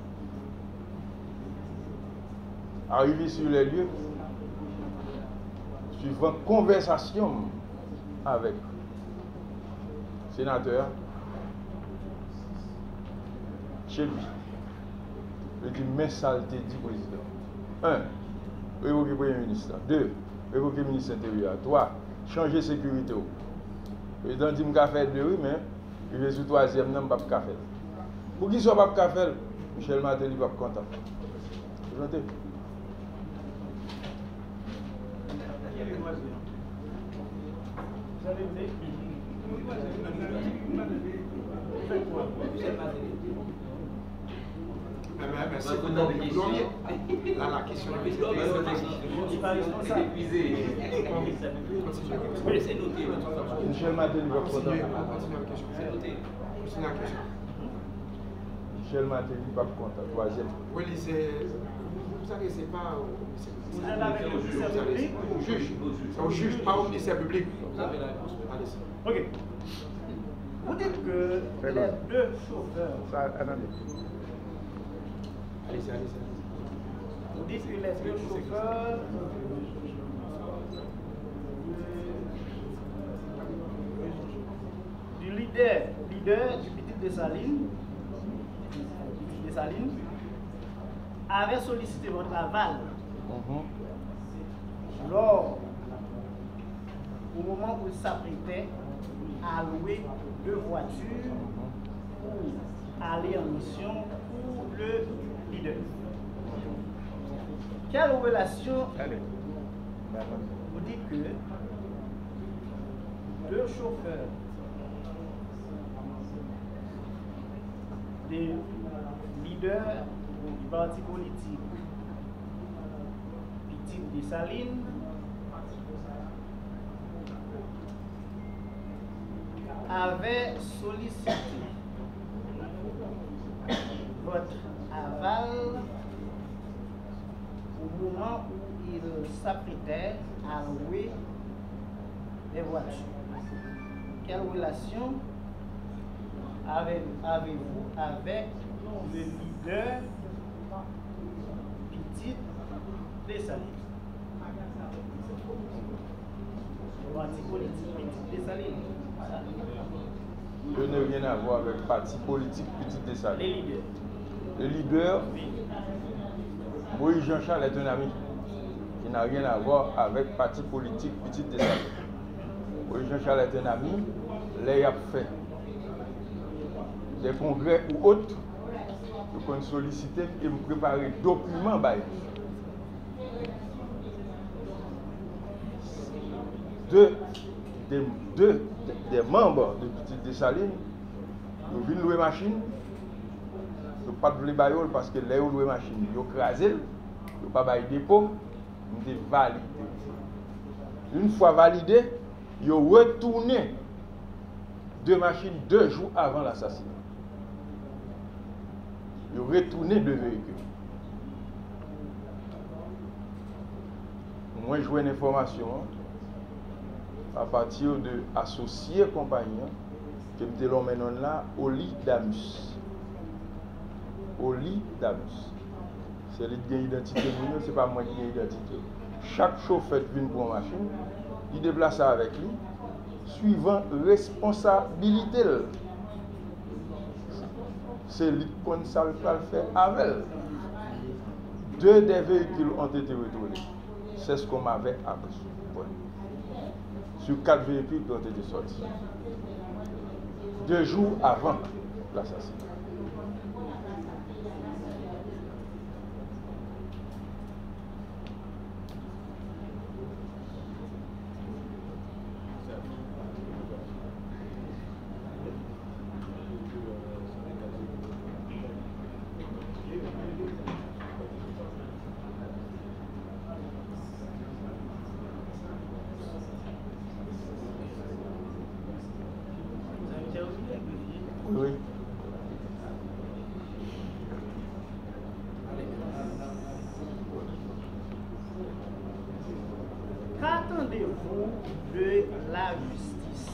Arrivé sur les lieux, suivant conversation avec le sénateur, chez lui, il dit, mais saleté du président. 1. Révoquer le Premier ministre. 2. Révoquer le ministre intérieur. 3. Changer la sécurité. Le président dit, je vais faire 2, mais il est sur le 3e, je ne vais pas faire. Pour qu'il ne soit pas faire, Michel Martelly va pas content. Vous entendez? Vous avez dit? Mais c'est la question Michel Martelly va content. Michel Martelly va content. 3e. Oui, vous savez, c'est pas Vous êtes avec le ministère public? au juge. C'est au juge, pas au ministère public. Vous avez la réponse. Ok. Vous dites que les deux chauffeurs. Allez-y. Vous dites que les deux chauffeurs du leader du Petit Dessalines, avait sollicité votre aval au moment où il s'apprêtait à louer 2 voitures pour aller en mission pour le leader. Quelle relation vous dites que 2 chauffeurs des leaders du parti politique Petit Dessalines avait sollicité votre aval au moment où il s'apprêtait à louer des voitures. Quelle relation avez-vous avec le leader Petit Dessalines? Le parti politique Petit Dessalines. Je n'ai rien à voir avec le parti politique Petit Dessalines. Les leaders. Le leader, Moïse Jean-Charles est un ami qui n'a rien à voir avec le parti politique Petit Dessalines. Moïse Jean-Charles est un ami, il a fait des congrès ou autres, pour qu'on sollicite et me préparer des documents. Des membres de Petit Dessalines, ils viennent louer machine, ils ne pas de baillol parce que les louer machine, ils ont crasé, ils n'ont pas baillé dépôt, ils ont validé. Une fois validé, ils ont retourné 2 machines 2 jours avant l'assassinat. Ils ont retourné 2 véhicules. Moi, je vois une information à partir de associés compagnie que je l'emmène là au lit d'Amus. Au lit d'Amus. C'est lui qui a l'identité, ce n'est pas moi qui ai l'identité. Chaque chauffeur vient pour une machine, il déplace ça avec lui, suivant responsabilité. C'est lui qui ça le fait avec. 2 des véhicules ont été retournés. C'est ce qu'on m'avait appris. Ouais. Sur 4 véhicules qui ont été sortis. 2 jours avant l'assassinat. Oui. Qu'attendez-vous de la justice?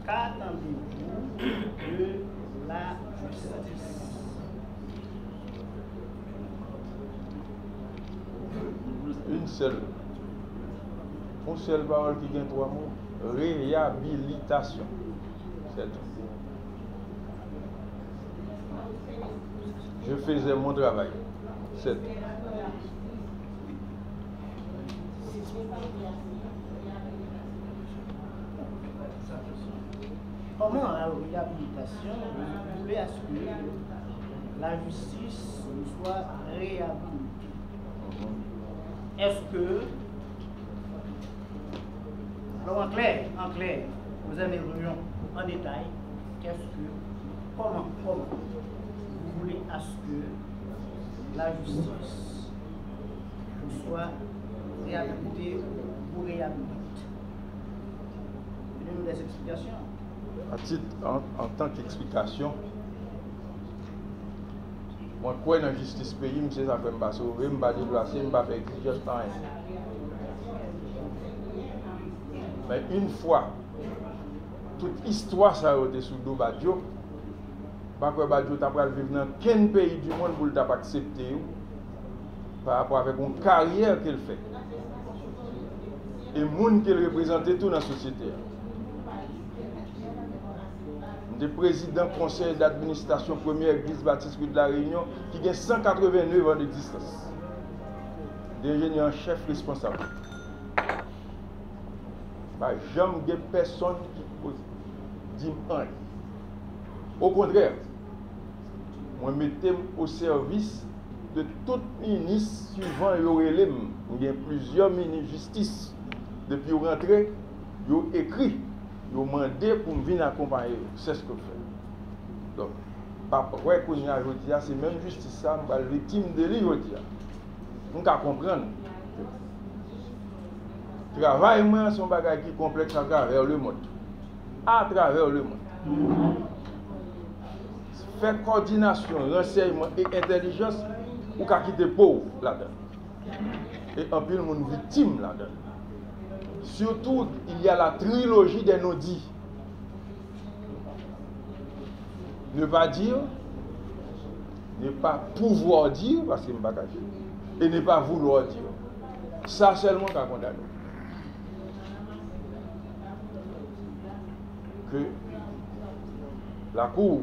Qu'attendez-vous de la justice? Une seule parole qui gagne 3 mots. Réhabilitation. C'est tout. Je faisais mon travail. C'est tout. Comment la réhabilitation, vous voulez à ce que la justice soit réhabilitée? Est-ce que, alors en clair, vous allez revenir en détail, comment vous voulez à ce que la justice soit réhabilitée ou réhabilitée? Donnez-nous des explications. En tant qu'explication, moi, quoi dans la justice pays, je sais ça fait me sauver, je ne vais pas déplacer, je ne vais pas faire exigence par rien. Mais une fois, toute histoire ça a été sous le dos Badjo, pas que Badjo t'a pas vivre dans quel pays du monde pour t'a pas accepter par rapport avec une carrière qu'il fait. Et le monde qu'il représente tout dans la société. Le président conseil d'administration première église baptiste de la Réunion qui a 189 ans d'existence. L'ingénieur chef responsable. Jamais personne qui dit rien. Au contraire, moi mettez au service de tout ministre suivant l'OLM. Il y a plusieurs ministres de justice. Depuis rentrée, ils ont écrit. Ils ont demandé pour me venir accompagner. C'est ce que je fais. Donc, par rapport à ce que je dis, c'est même justice ça, je suis victime de lui. On peut comprendre. Travail, moi, c'est un bagage qui est complexe à travers le monde. À travers le monde. Faire coordination, renseignement et intelligence, ou qu'à quitter pauvre là-dedans. Et en plus, le monde victime là-dedans. Surtout, il y a la trilogie des non-dits. Ne pas dire, ne pas pouvoir dire, parce que je ne pas dire, et ne pas vouloir dire. Ça seulement qu'à condamner. Que la Cour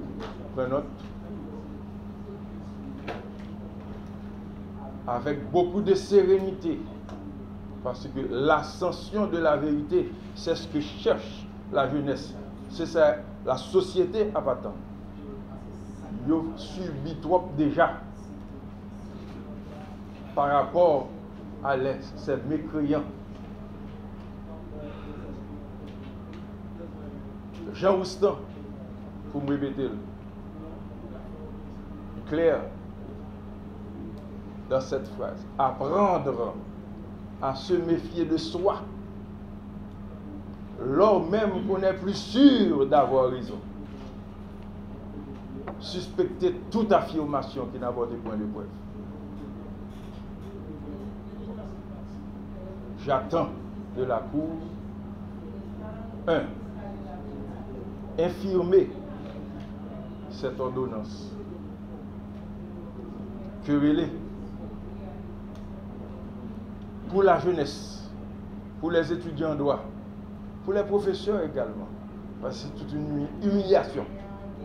prend note avec beaucoup de sérénité, parce que l'ascension de la vérité, c'est ce que cherche la jeunesse. C'est ça, la société à attendre. Ils ont subi trop déjà par rapport à ces mécréants. Jean Roustan, pour me répéter, clair dans cette phrase, apprendre à se méfier de soi, lors même qu'on n'est plus sûr d'avoir raison. Suspecter toute affirmation qui n'a pas de point de preuve. J'attends de la Cour 1. Infirmer cette ordonnance. Querellée pour la jeunesse, pour les étudiants en droit, pour les professeurs également. Parce que c'est toute une humiliation.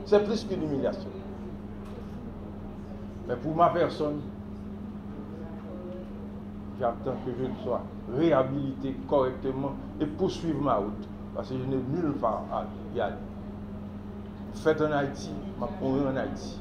C'est plus qu'une humiliation. Mais pour ma personne, j'attends que je sois réhabilité correctement et poursuivre ma route. Parce que je n'ai nulle part à y aller. Faites en Haïti, ma en Haïti.